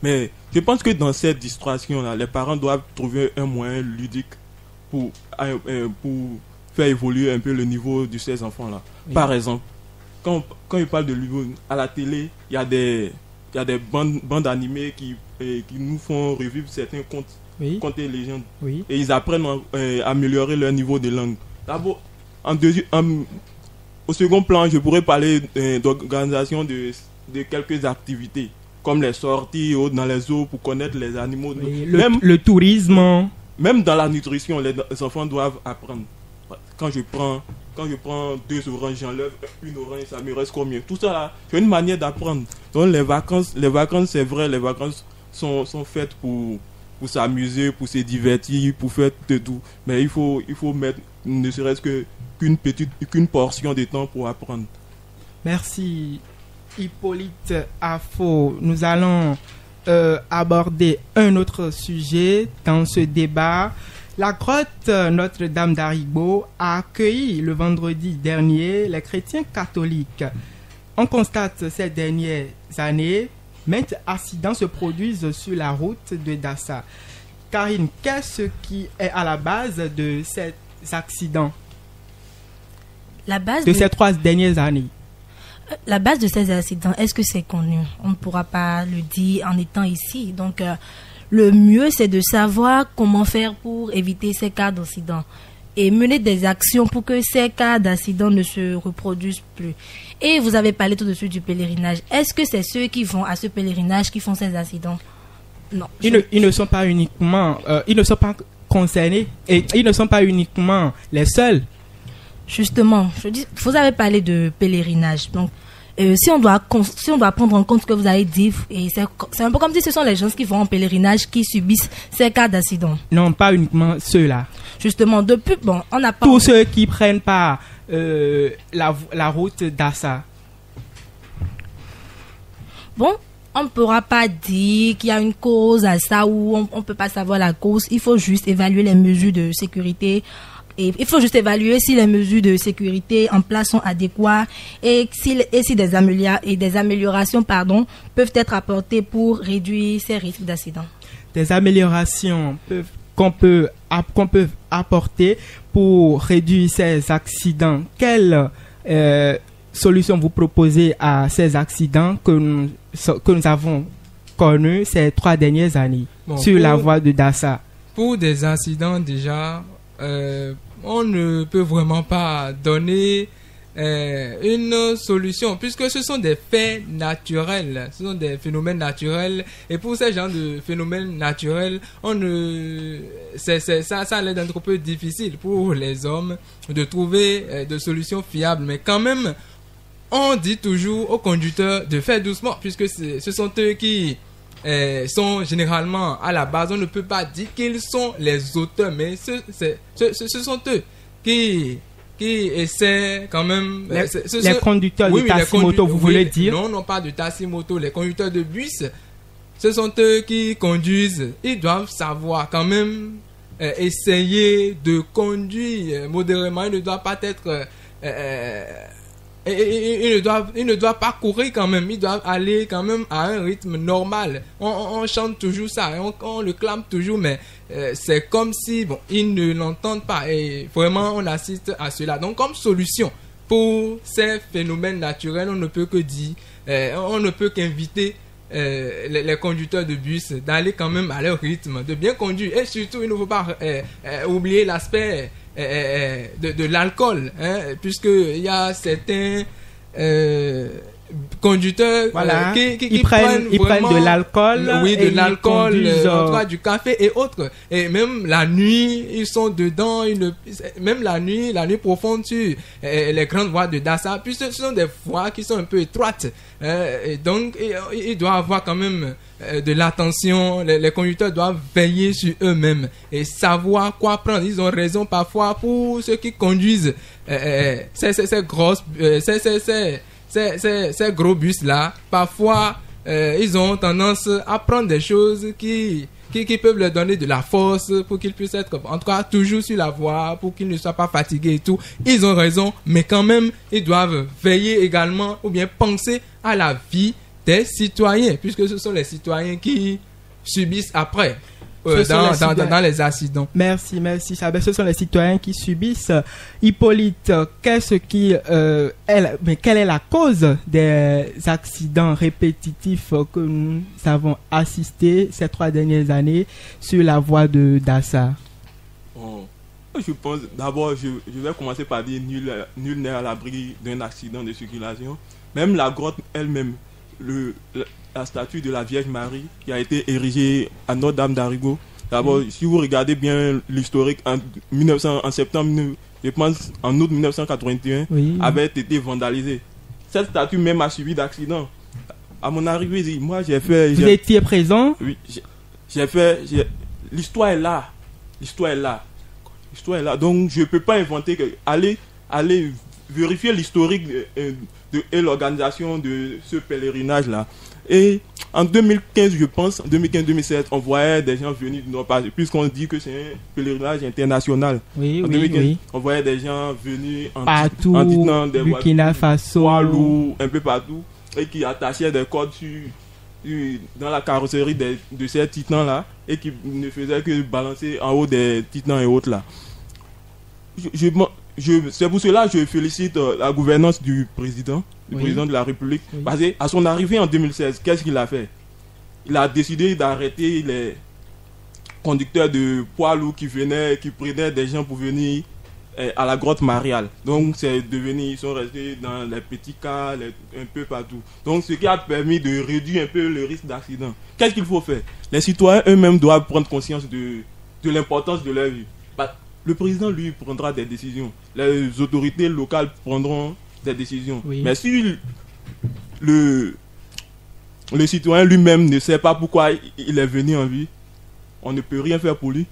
Speaker 5: Mais je pense que dans cette distraction-là, les parents doivent trouver un moyen ludique pour faire évoluer un peu le niveau de ces enfants-là. Oui. Par exemple, quand il parle de niveau à la télé, il y a des bandes animées qui nous font revivre certains contes et légendes. Oui. Et ils apprennent à améliorer leur niveau de langue. D'abord, au second plan, je pourrais parler d'organisation de quelques activités, comme les sorties dans les zoos pour connaître les animaux.
Speaker 2: Oui, le tourisme.
Speaker 5: Même dans la nutrition, les enfants doivent apprendre. Quand je prends 2 oranges, j'enlève une orange, ça me reste combien? Tout ça là, c'est une manière d'apprendre. Donc les vacances, c'est vrai, les vacances sont faites pour pour s'amuser, pour se divertir, pour faire de tout. Mais il faut mettre ne serait-ce qu'une portion de temps pour apprendre.
Speaker 2: Merci Hippolyte Afo. Nous allons aborder un autre sujet dans ce débat. La grotte Notre-Dame d'Aribo a accueilli le vendredi dernier les chrétiens catholiques. On constate ces dernières années, maintes accidents se produisent sur la route de Dassa. Karine, qu'est-ce qui est à la base de ces accidents de ces 3 dernières années?
Speaker 4: La base de ces accidents, est-ce que c'est connu? On ne pourra pas le dire en étant ici. Donc, le mieux, c'est de savoir comment faire pour éviter ces cas d'accident et mener des actions pour que ces cas d'accident ne se reproduisent plus. Et vous avez parlé tout de suite du pèlerinage. Est-ce que c'est ceux qui vont à ce pèlerinage qui font ces accidents? Non.
Speaker 2: Ils ne sont pas uniquement, ils ne sont pas concernés et ils ne sont pas uniquement les seuls.
Speaker 4: Justement, je dis, vous avez parlé de pèlerinage. Donc, si on doit prendre en compte ce que vous avez dit, et c'est un peu comme si ce sont les gens qui vont en pèlerinage qui subissent ces cas d'accident.
Speaker 2: Non, pas uniquement ceux-là.
Speaker 4: Justement, depuis, on n'a pas...
Speaker 2: Tous ceux qui prennent pas la route d'Assa.
Speaker 4: Bon, on ne pourra pas dire qu'il y a une cause à ça ou on ne peut pas savoir la cause. Il faut juste évaluer les mesures de sécurité. Et il faut juste évaluer si les mesures de sécurité en place sont adéquates et si des améliorations peuvent être apportées pour réduire ces risques d'accident.
Speaker 2: Des améliorations qu'on peut apporter pour réduire ces accidents. Quelle solution vous proposez à ces accidents que nous avons connus ces 3 dernières années sur la voie de Dassa?
Speaker 3: Pour des accidents déjà... on ne peut vraiment pas donner une solution puisque ce sont des faits naturels, ce sont des phénomènes naturels et pour ces genres de phénomènes naturels, ça allait d'être un peu difficile pour les hommes de trouver de solutions fiables, mais quand même on dit toujours aux conducteurs de faire doucement puisque ce sont eux qui sont généralement à la base. On ne peut pas dire qu'ils sont les auteurs, mais ce sont eux qui essaient quand même.
Speaker 2: Les conducteurs de taxi-moto, vous voulez dire?
Speaker 3: Non, pas de taxi-moto. Les conducteurs de bus, ce sont eux qui conduisent. Ils doivent savoir quand même essayer de conduire modérément. Ils ne doivent pas être... ils ne doivent pas courir quand même, ils doivent aller quand même à un rythme normal. On chante toujours ça, on le clame toujours, mais c'est comme si ils ne l'entendent pas et vraiment on assiste à cela. Donc comme solution pour ces phénomènes naturels, on ne peut que dire, on ne peut qu'inviter les conducteurs de bus d'aller quand même à leur rythme, de bien conduire et surtout il ne faut pas oublier l'aspect de l'alcool, puisque il y a certains conducteurs qui prennent
Speaker 2: de l'alcool,
Speaker 3: de l'alcool, du café et autres, et même la nuit ils sont dedans, même la nuit profonde sur les grandes voies de Dassa, puisque ce sont des voies qui sont un peu étroites, et donc il doit avoir quand même de l'attention. Les conducteurs doivent veiller sur eux-mêmes et savoir quoi prendre. Ils ont raison parfois pour ceux qui conduisent ces gros bus là. Parfois ils ont tendance à prendre des choses qui peuvent leur donner de la force pour qu'ils puissent être en tout cas toujours sur la voie, pour qu'ils ne soient pas fatigués et tout. Ils ont raison, mais quand même ils doivent veiller également ou bien penser à la vie des citoyens, puisque ce sont les citoyens qui subissent après dans les accidents.
Speaker 2: Merci Chabert. Ce sont les citoyens qui subissent. Hippolyte, quelle est la cause des accidents répétitifs que nous avons assistés ces 3 dernières années sur la voie de Dassa?
Speaker 5: Je pense, d'abord, je vais commencer par dire nul n'est à l'abri d'un accident de circulation. Même la grotte elle-même, la statue de la Vierge Marie qui a été érigée à Notre-Dame d'Aribo. D'abord, si vous regardez bien l'historique, en septembre, je pense en août 1981, avait été vandalisée. Cette statue même a subi d'accidents. À mon arrivée, moi j'ai fait...
Speaker 2: Vous étiez présent?
Speaker 5: Oui, j'ai fait l'histoire est là. L'histoire est là. L'histoire est là. Donc, je ne peux pas inventer que... Allez vérifier l'historique et l'organisation de ce pèlerinage-là. Et en 2015, je pense, 2015-2017, on voyait des gens venir du Nord, puisqu'on dit que c'est un pèlerinage international.
Speaker 2: Oui,
Speaker 5: en
Speaker 2: oui,
Speaker 5: 2015,
Speaker 2: oui.
Speaker 5: on voyait des gens venir
Speaker 2: partout,
Speaker 5: en titant des
Speaker 2: Burkina Faso,
Speaker 5: poids lourds, un peu partout, et qui attachaient des cordes dans la carrosserie de ces titans-là, et qui ne faisaient que balancer en haut des titans et autres là. C'est pour cela que je félicite la gouvernance du président de la République. Oui. Parce qu'à son arrivée en 2016, qu'est-ce qu'il a fait? Il a décidé d'arrêter les conducteurs de poids lourds qui prenaient des gens pour venir à la grotte mariale. Donc ils sont restés dans les petits cas, un peu partout. Donc ce qui a permis de réduire un peu le risque d'accident. Qu'est-ce qu'il faut faire? Les citoyens eux-mêmes doivent prendre conscience de l'importance de leur vie. Le président, lui, prendra des décisions. Les autorités locales prendront des décisions. Oui. Mais si le citoyen lui-même ne sait pas pourquoi il est venu en vie, on ne peut rien faire pour lui.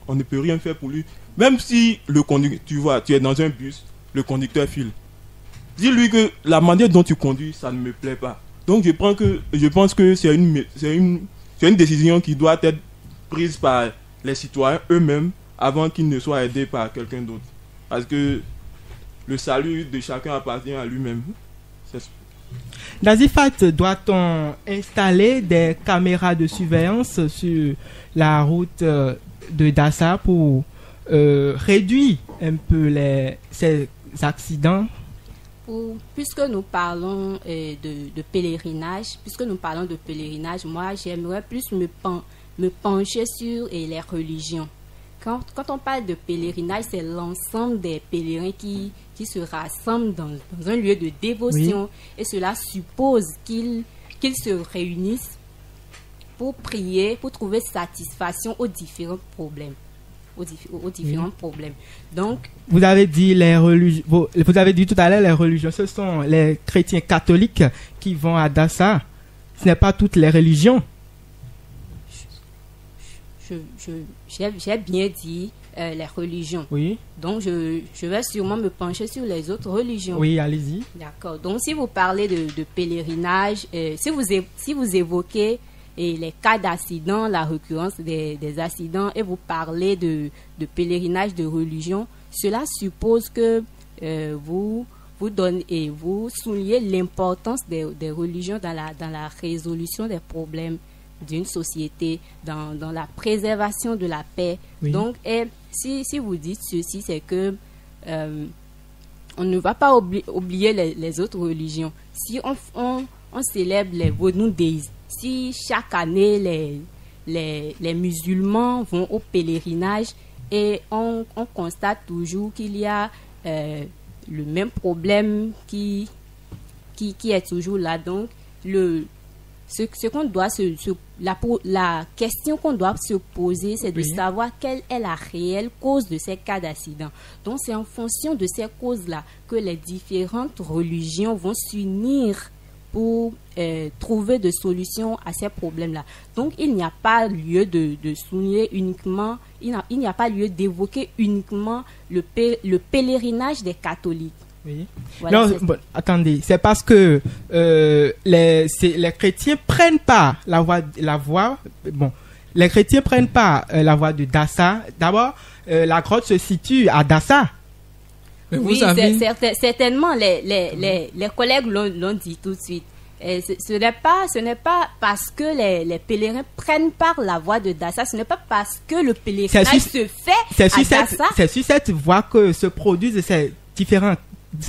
Speaker 5: On ne peut rien faire pour lui. Même si tu es dans un bus, le conducteur file. Dis-lui que la manière dont tu conduis, ça ne me plaît pas. Donc je pense que c'est une décision qui doit être prise par les citoyens eux-mêmes avant qu'ils ne soient aidés par quelqu'un d'autre. Parce que le salut de chacun appartient à lui-même.
Speaker 2: Nazifat, doit-on installer des caméras de surveillance sur la route de Dassa pour réduire un peu ces accidents?
Speaker 6: Puisque nous parlons de pèlerinage, moi j'aimerais plus me pencher sur les religions. Quand on parle de pèlerinage, c'est l'ensemble des pèlerins qui se rassemblent dans un lieu de dévotion. Oui. Et cela suppose qu'ils se réunissent pour prier, pour trouver satisfaction aux différents problèmes. Donc,
Speaker 2: vous avez dit tout à l'heure les religions, ce sont les chrétiens catholiques qui vont à Dassa. Ce n'est pas toutes les religions.
Speaker 6: J'ai bien dit les religions.
Speaker 2: Oui.
Speaker 6: Donc, je vais sûrement me pencher sur les autres religions.
Speaker 2: Oui, allez-y.
Speaker 6: D'accord. Donc, si vous parlez de pèlerinage, si vous évoquez les cas d'accidents, la récurrence des accidents, et vous parlez de pèlerinage de religion, cela suppose que vous soulignez l'importance des religions dans la résolution des problèmes d'une société, dans la préservation de la paix. Oui. Donc, si vous dites ceci, c'est que on ne va pas oublier les autres religions. Si on célèbre les monothéistes, si chaque année les musulmans vont au pèlerinage et on constate toujours qu'il y a le même problème qui est toujours là. Donc, ce qu'on doit la question qu'on doit se poser, c'est de savoir quelle est la réelle cause de ces cas d'accident. Donc, c'est en fonction de ces causes-là que les différentes religions vont s'unir pour trouver des solutions à ces problèmes-là. Donc, il n'y a pas lieu de souligner uniquement, il n'y a pas lieu d'évoquer uniquement le pèlerinage des catholiques.
Speaker 2: Oui. Voilà, non, bon, attendez, c'est parce que les chrétiens prennent pas la voie. Bon, les chrétiens prennent pas la voie de Dassa. D'abord, la grotte se situe à Dassa.
Speaker 6: Oui, certainement, les collègues l'ont dit tout de suite. Ce n'est pas parce que les pèlerins prennent par la voie de Dassa, ce n'est pas parce que le pèlerinage se fait à Dassa.
Speaker 2: C'est sur cette voie que se produisent ces différents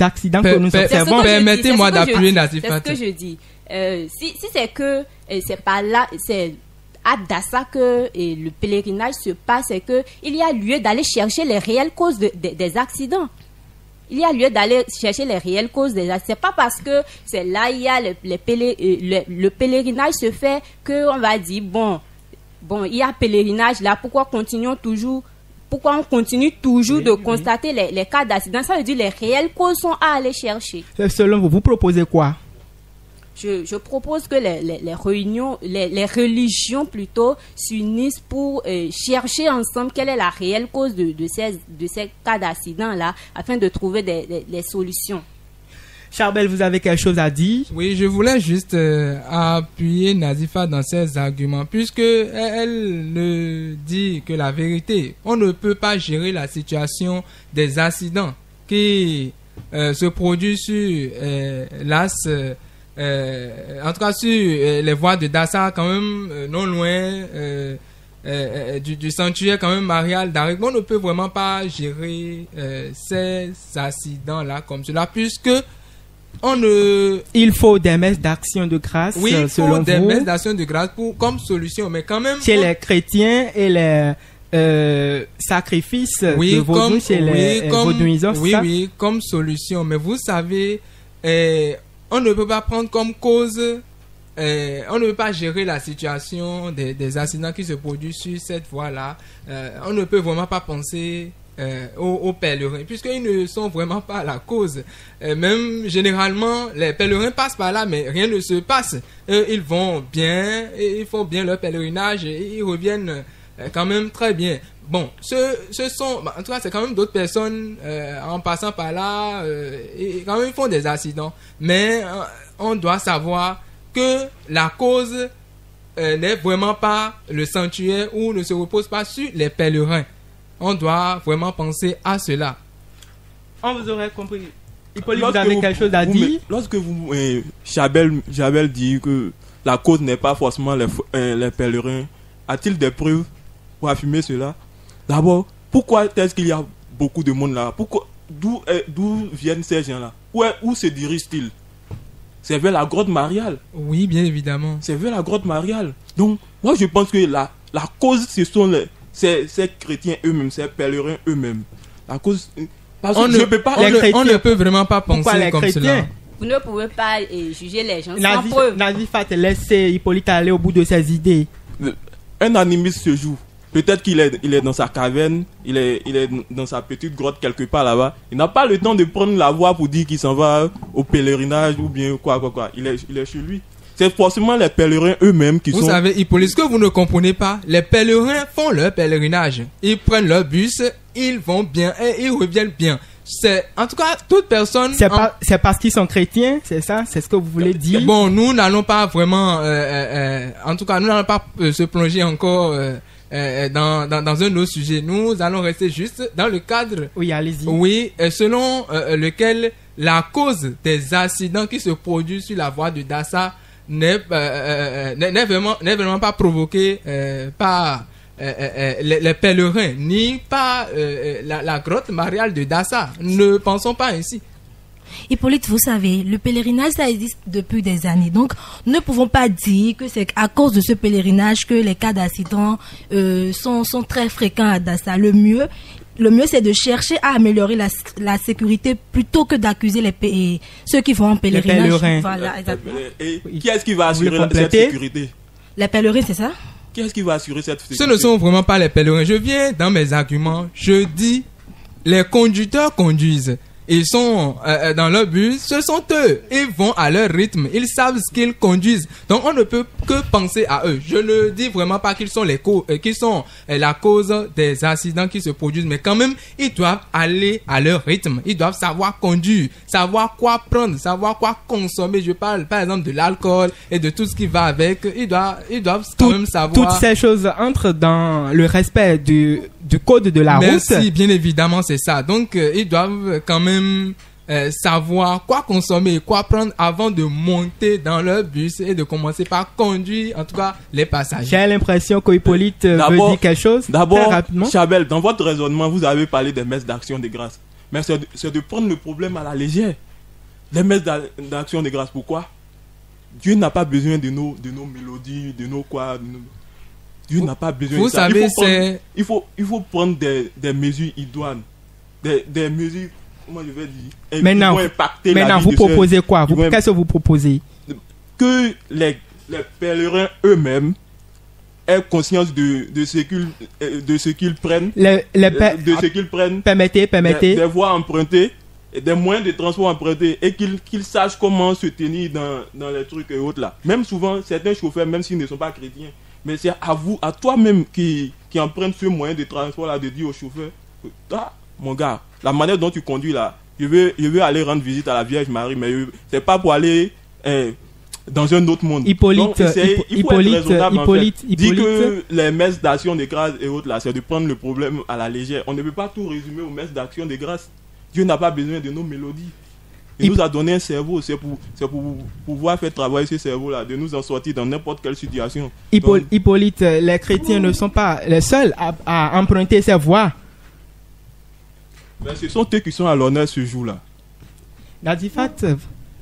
Speaker 2: accidents que nous observons.
Speaker 3: Permettez-moi d'appuyer Nazifat.
Speaker 6: C'est ce que je dis. Si c'est que c'est pas là, c'est à Dassa que le pèlerinage se passe, c'est que il y a lieu d'aller chercher les réelles causes des accidents. Il y a lieu d'aller chercher les réelles causes des accidents. C'est pas parce que c'est là il y a le pèlerinage se fait que on va dire bon il y a pèlerinage là, pourquoi on continue toujours de constater les cas d'accident. Ça veut dire les réelles causes sont à aller chercher.
Speaker 2: Selon vous proposez quoi?
Speaker 6: je propose que les réunions, les religions plutôt s'unissent pour chercher ensemble quelle est la réelle cause de ces cas d'accident-là, afin de trouver des solutions.
Speaker 2: Charbel, vous avez quelque chose à dire?
Speaker 3: Oui, je voulais juste appuyer Nazifa dans ses arguments, puisque elle ne dit que la vérité. On ne peut pas gérer la situation des accidents qui se produisent sur l'AS, en tout cas sur les voies de Dassa, quand même non loin du sanctuaire quand même marial d'Arik. On ne peut vraiment pas gérer ces accidents-là comme cela, puisque
Speaker 2: il faut des messes d'action de grâce.
Speaker 3: Oui, il
Speaker 2: faut
Speaker 3: des messes d'action de grâce comme solution, mais quand même
Speaker 2: chez les chrétiens et les sacrifices de vaudou chez les vaudouisants.
Speaker 3: Oui, comme solution. Mais vous savez, on ne peut pas prendre comme cause, on ne peut pas gérer la situation des accidents qui se produisent sur cette voie-là. On ne peut vraiment pas penser aux pèlerins, puisqu'ils ne sont vraiment pas la cause. Même généralement, les pèlerins passent par là, mais rien ne se passe. Ils vont bien, ils font bien leur pèlerinage, et ils reviennent quand même très bien. Bon, ce sont, en tout cas, c'est quand même d'autres personnes en passant par là, et quand même ils font des accidents. Mais on doit savoir que la cause n'est vraiment pas le sanctuaire, ou ne se repose pas sur les pèlerins. On doit vraiment penser à cela.
Speaker 2: On vous aurait compris. Hippolyte, vous avez quelque chose à dire?
Speaker 5: Lorsque vous, Jabel dit que la cause n'est pas forcément les pèlerins, a-t-il des preuves pour affirmer cela? D'abord, pourquoi est-ce qu'il y a beaucoup de monde là? D'où viennent ces gens-là? Où se dirigent-ils? C'est vers la grotte mariale.
Speaker 3: Oui, bien évidemment.
Speaker 5: C'est vers la grotte mariale. Donc, moi je pense que la cause, ce sont ces chrétiens eux-mêmes, ces pèlerins eux-mêmes. La cause...
Speaker 3: On ne peut vraiment pas penser comme cela.
Speaker 6: Vous ne pouvez pas juger les gens sans preuve.
Speaker 2: Nazifa te laisse Hippolyte aller au bout de ses idées.
Speaker 5: Un animiste se joue. Peut-être qu'il est dans sa caverne, il est dans sa petite grotte quelque part là-bas. Il n'a pas le temps de prendre la voie pour dire qu'il s'en va au pèlerinage ou bien quoi. Il est chez lui. C'est forcément les pèlerins eux-mêmes qui sont...
Speaker 3: Vous savez, Hippolyte, ce que vous ne comprenez pas, les pèlerins font leur pèlerinage. Ils prennent leur bus, ils vont bien et ils reviennent bien. En tout cas, toute personne...
Speaker 2: C'est parce qu'ils sont chrétiens, c'est ça? C'est ce que vous voulez dire?
Speaker 3: Bon, nous n'allons pas vraiment... en tout cas, nous n'allons pas se plonger encore dans un autre sujet. Nous allons rester juste dans le cadre...
Speaker 2: Oui, allez-y.
Speaker 3: Oui, selon lequel la cause des accidents qui se produisent sur la voie de Dassa n'est vraiment pas provoquée par les pèlerins, ni par la grotte mariale de Dassa. Ne pensons pas ainsi.
Speaker 4: Hippolyte, vous savez, le pèlerinage, ça existe depuis des années. Donc, nous ne pouvons pas dire que c'est à cause de ce pèlerinage que les cas d'accident sont très fréquents à Dassa. Le mieux, c'est de chercher à améliorer la sécurité plutôt que d'accuser ceux qui vont en pèlerinage.
Speaker 2: Les pèlerins.
Speaker 4: Voilà, exactement.
Speaker 5: Et qui est-ce qui va assurer cette sécurité?
Speaker 4: Les pèlerins, c'est ça?
Speaker 5: Qui est-ce qui va assurer cette sécurité?
Speaker 3: Ce ne sont vraiment pas les pèlerins. Je viens dans mes arguments. Je dis, les conducteurs conduisent. Ils sont dans leur bus, ce sont eux. Ils vont à leur rythme, ils savent ce qu'ils conduisent. Donc on ne peut que penser à eux. Je ne dis vraiment pas qu'ils sont la cause des accidents qui se produisent, mais quand même, ils doivent aller à leur rythme. Ils doivent savoir conduire, savoir quoi prendre, savoir quoi consommer. Je parle par exemple de l'alcool et de tout ce qui va avec. Ils doivent quand même savoir...
Speaker 2: Toutes ces choses entrent dans le respect du code de la route.
Speaker 3: Merci, bien évidemment, c'est ça. Donc, ils doivent quand même savoir quoi consommer, quoi prendre avant de monter dans leur bus et de commencer par conduire, en tout cas, les passagers.
Speaker 2: J'ai l'impression qu'Hippolyte veut dire quelque chose.
Speaker 5: D'abord,
Speaker 2: rapidement.
Speaker 5: Chabel, dans votre raisonnement, vous avez parlé des messes d'action de grâce. Mais c'est de prendre le problème à la légère. Les messes d'action de grâce, pourquoi? Dieu n'a pas besoin de nos mélodies, de nos quoi... Dieu n'a pas besoin
Speaker 3: de ça. Vous savez,
Speaker 5: il faut prendre des mesures idoines. Des mesures, comment je vais dire,
Speaker 2: maintenant, vous proposez quoi? Qu'est-ce que vous proposez?
Speaker 5: Que les pèlerins eux-mêmes aient conscience de ce qu'ils prennent. De ce qu'ils prennent.
Speaker 2: Permettez.
Speaker 5: Des voies empruntées. des moyens de transport empruntés et qu'ils sachent comment se tenir dans les trucs et autres là. Même souvent, certains chauffeurs, même s'ils ne sont pas chrétiens, mais c'est à toi-même qui emprunte ce moyen de transport là, de dire au chauffeur, ah, mon gars, la manière dont tu conduis là, je veux aller rendre visite à la Vierge Marie, mais c'est pas pour aller dans un autre monde.
Speaker 2: Hippolyte,
Speaker 5: il faut être raisonnable, en fait. Dire que les messes d'action de grâce et autres là, c'est de prendre le problème à la légère. On ne peut pas tout résumer aux messes d'action de grâce. Dieu n'a pas besoin de nos mélodies. Il nous a donné un cerveau, c'est pour pouvoir faire travailler ce cerveau-là, de nous en sortir dans n'importe quelle situation.
Speaker 2: Hippolyte, les chrétiens ne sont pas les seuls à emprunter ces voies.
Speaker 5: Mais ce sont eux qui sont à l'honneur ce jour-là.
Speaker 2: Nazifat,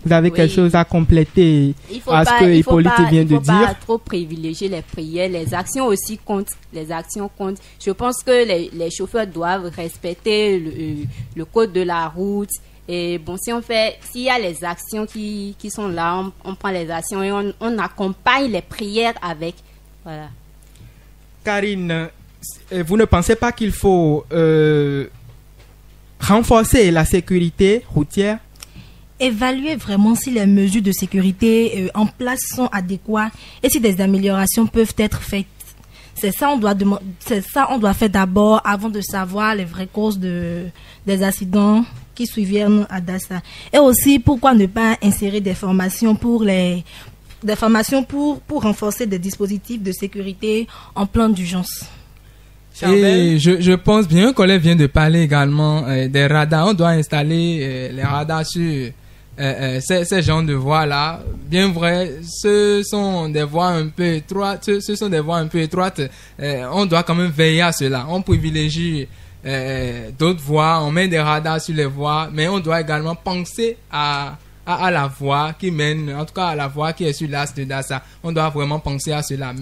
Speaker 2: vous avez quelque chose à compléter à ce que Hippolyte vient de dire?
Speaker 6: Il ne faut pas trop privilégier les prières. Les actions aussi comptent. Les actions comptent. Je pense que les chauffeurs doivent respecter le code de la route. Et bon, s'il y a les actions qui sont là, on prend les actions et on accompagne les prières avec. Voilà.
Speaker 2: Karine, vous ne pensez pas qu'il faut renforcer la sécurité routière?
Speaker 4: Évaluer vraiment si les mesures de sécurité en place sont adéquates et si des améliorations peuvent être faites. C'est ça on doit faire d'abord avant de savoir les vraies causes des accidents qui surviennent à Dassa. Et aussi, pourquoi ne pas insérer des formations pour renforcer des dispositifs de sécurité en plan d'urgence.
Speaker 3: Et je pense bien, un collègue vient de parler également des radars. On doit installer les radars sur ces genres de voies là. Bien vrai, ce sont des voies un peu étroites. On doit quand même veiller à cela. On privilégie d'autres voies, on met des radars sur les voies, mais on doit également penser à la voie qui mène, en tout cas à la voie qui est sur l'as de Dassa. On doit vraiment penser à cela,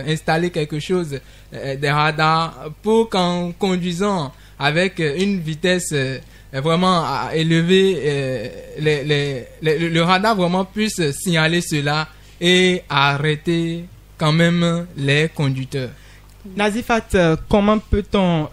Speaker 3: installer quelque chose, des radars, pour qu'en conduisant avec une vitesse vraiment élevée, le radar vraiment puisse signaler cela et arrêter quand même les conducteurs.
Speaker 2: Nazifat, comment peut-on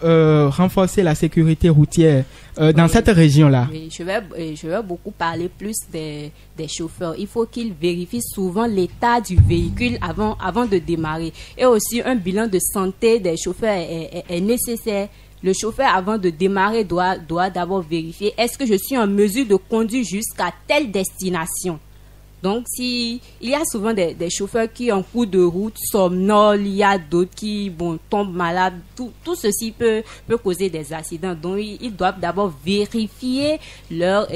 Speaker 2: renforcer la sécurité routière dans cette région-là?
Speaker 6: Oui, je vais beaucoup parler plus des chauffeurs. Il faut qu'ils vérifient souvent l'état du véhicule avant de démarrer. Et aussi, un bilan de santé des chauffeurs est nécessaire. Le chauffeur, avant de démarrer, doit d'abord vérifier est-ce que je suis en mesure de conduire jusqu'à telle destination. Donc, il y a souvent des chauffeurs qui, en cours de route, somnolent, il y a d'autres qui tombent malades. Tout ceci peut causer des accidents. Donc, ils doivent d'abord vérifier leur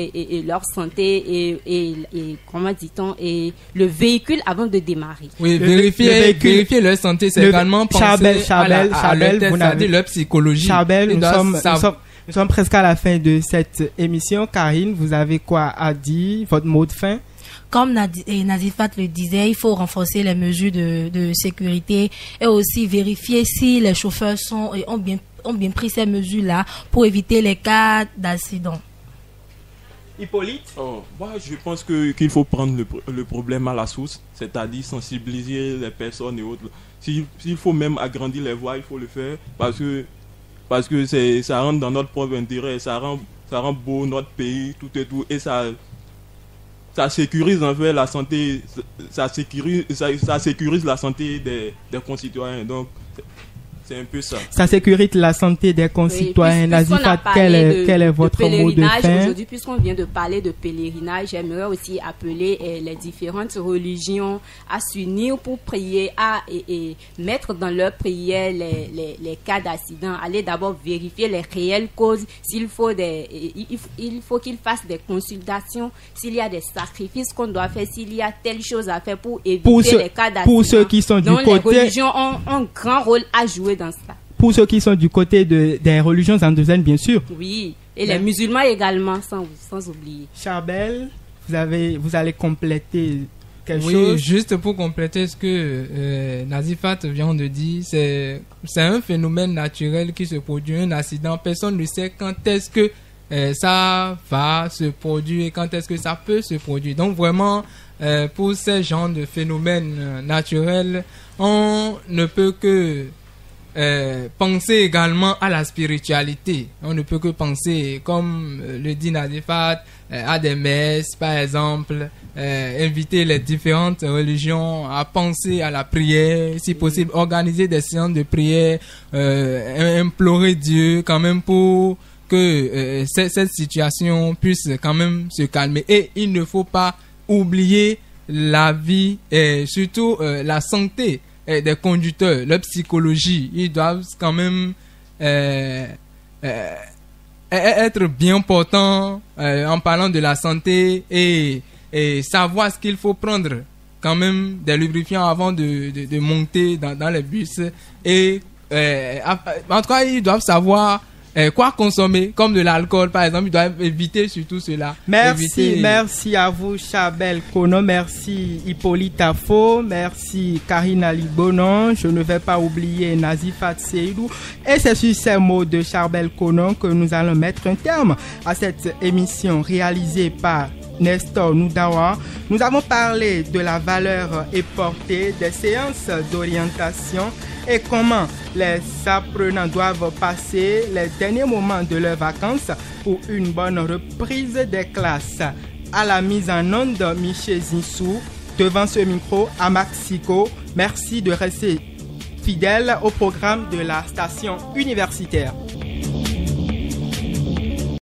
Speaker 6: santé et comment dit-on, et le véhicule avant de démarrer.
Speaker 3: Oui, vérifier leur santé, c'est également penser à leur psychologie.
Speaker 2: Charbel, nous sommes presque à la fin de cette émission. Karine, vous avez quoi à dire, votre mot de fin?
Speaker 4: Comme Nazifat le disait, il faut renforcer les mesures de sécurité et aussi vérifier si les chauffeurs ont bien pris ces mesures-là pour éviter les cas d'accident.
Speaker 2: Hippolyte?
Speaker 5: Moi, je pense qu'il faut prendre le problème à la source, c'est-à-dire sensibiliser les personnes et autres. S'il faut même agrandir les voies, il faut le faire parce que ça rentre dans notre propre intérêt, ça rend beau notre pays, tout et tout, et ça sécurise en fait la santé, ça sécurise la santé des concitoyens. Donc c'est un peu ça.
Speaker 2: Ça sécurise la santé des concitoyens. Nazifat, quel est votre mot de fin?
Speaker 6: Aujourd'hui, puisqu'on vient de parler de pèlerinage, j'aimerais aussi appeler les différentes religions à s'unir pour prier, et mettre dans leur prière les cas d'accident. Aller d'abord vérifier les réelles causes. Il faut qu'ils fassent des consultations. S'il y a des sacrifices qu'on doit faire, s'il y a telle chose à faire pour éviter les cas d'accident.
Speaker 2: Pour ceux qui sont du côté...
Speaker 6: Les religions ont un grand rôle à jouer dans ça.
Speaker 2: Pour ceux qui sont du côté des religions endogènes, bien sûr.
Speaker 6: Oui, et les musulmans également, sans oublier.
Speaker 2: Charbel, vous allez compléter quelque chose?
Speaker 3: Oui, juste pour compléter ce que Nazifat vient de dire, c'est un phénomène naturel qui se produit, un accident. Personne ne sait quand est-ce que ça va se produire et quand est-ce que ça peut se produire. Donc vraiment, pour ces genres de phénomènes naturels, on ne peut que penser également à la spiritualité. On ne peut que penser, comme le dit Nadifat, à des messes, par exemple, inviter les différentes religions à penser à la prière, si possible, organiser des séances de prière, implorer Dieu quand même pour que cette situation puisse quand même se calmer. Et il ne faut pas oublier la vie et surtout la santé des conducteurs, leur psychologie. Ils doivent quand même être bien portants en parlant de la santé et savoir ce qu'il faut prendre quand même des lubrifiants avant de monter dans les bus. Et en tout cas, ils doivent savoir quoi consommer, comme de l'alcool par exemple. Ils doivent éviter surtout cela.
Speaker 2: Merci à vous Charbel Konon, merci Hippolyte Afo, merci Karina Libonon, je ne vais pas oublier Nazifat Seydou. Et c'est sur ces mots de Charbel Konon que nous allons mettre un terme à cette émission réalisée par Nestor Noudawa. Nous avons parlé de la valeur et portée des séances d'orientation et comment les apprenants doivent passer les derniers moments de leurs vacances pour une bonne reprise des classes. À la mise en onde, Michel Zinsou, devant ce micro, à Mexico. Merci de rester fidèle au programme de la station universitaire.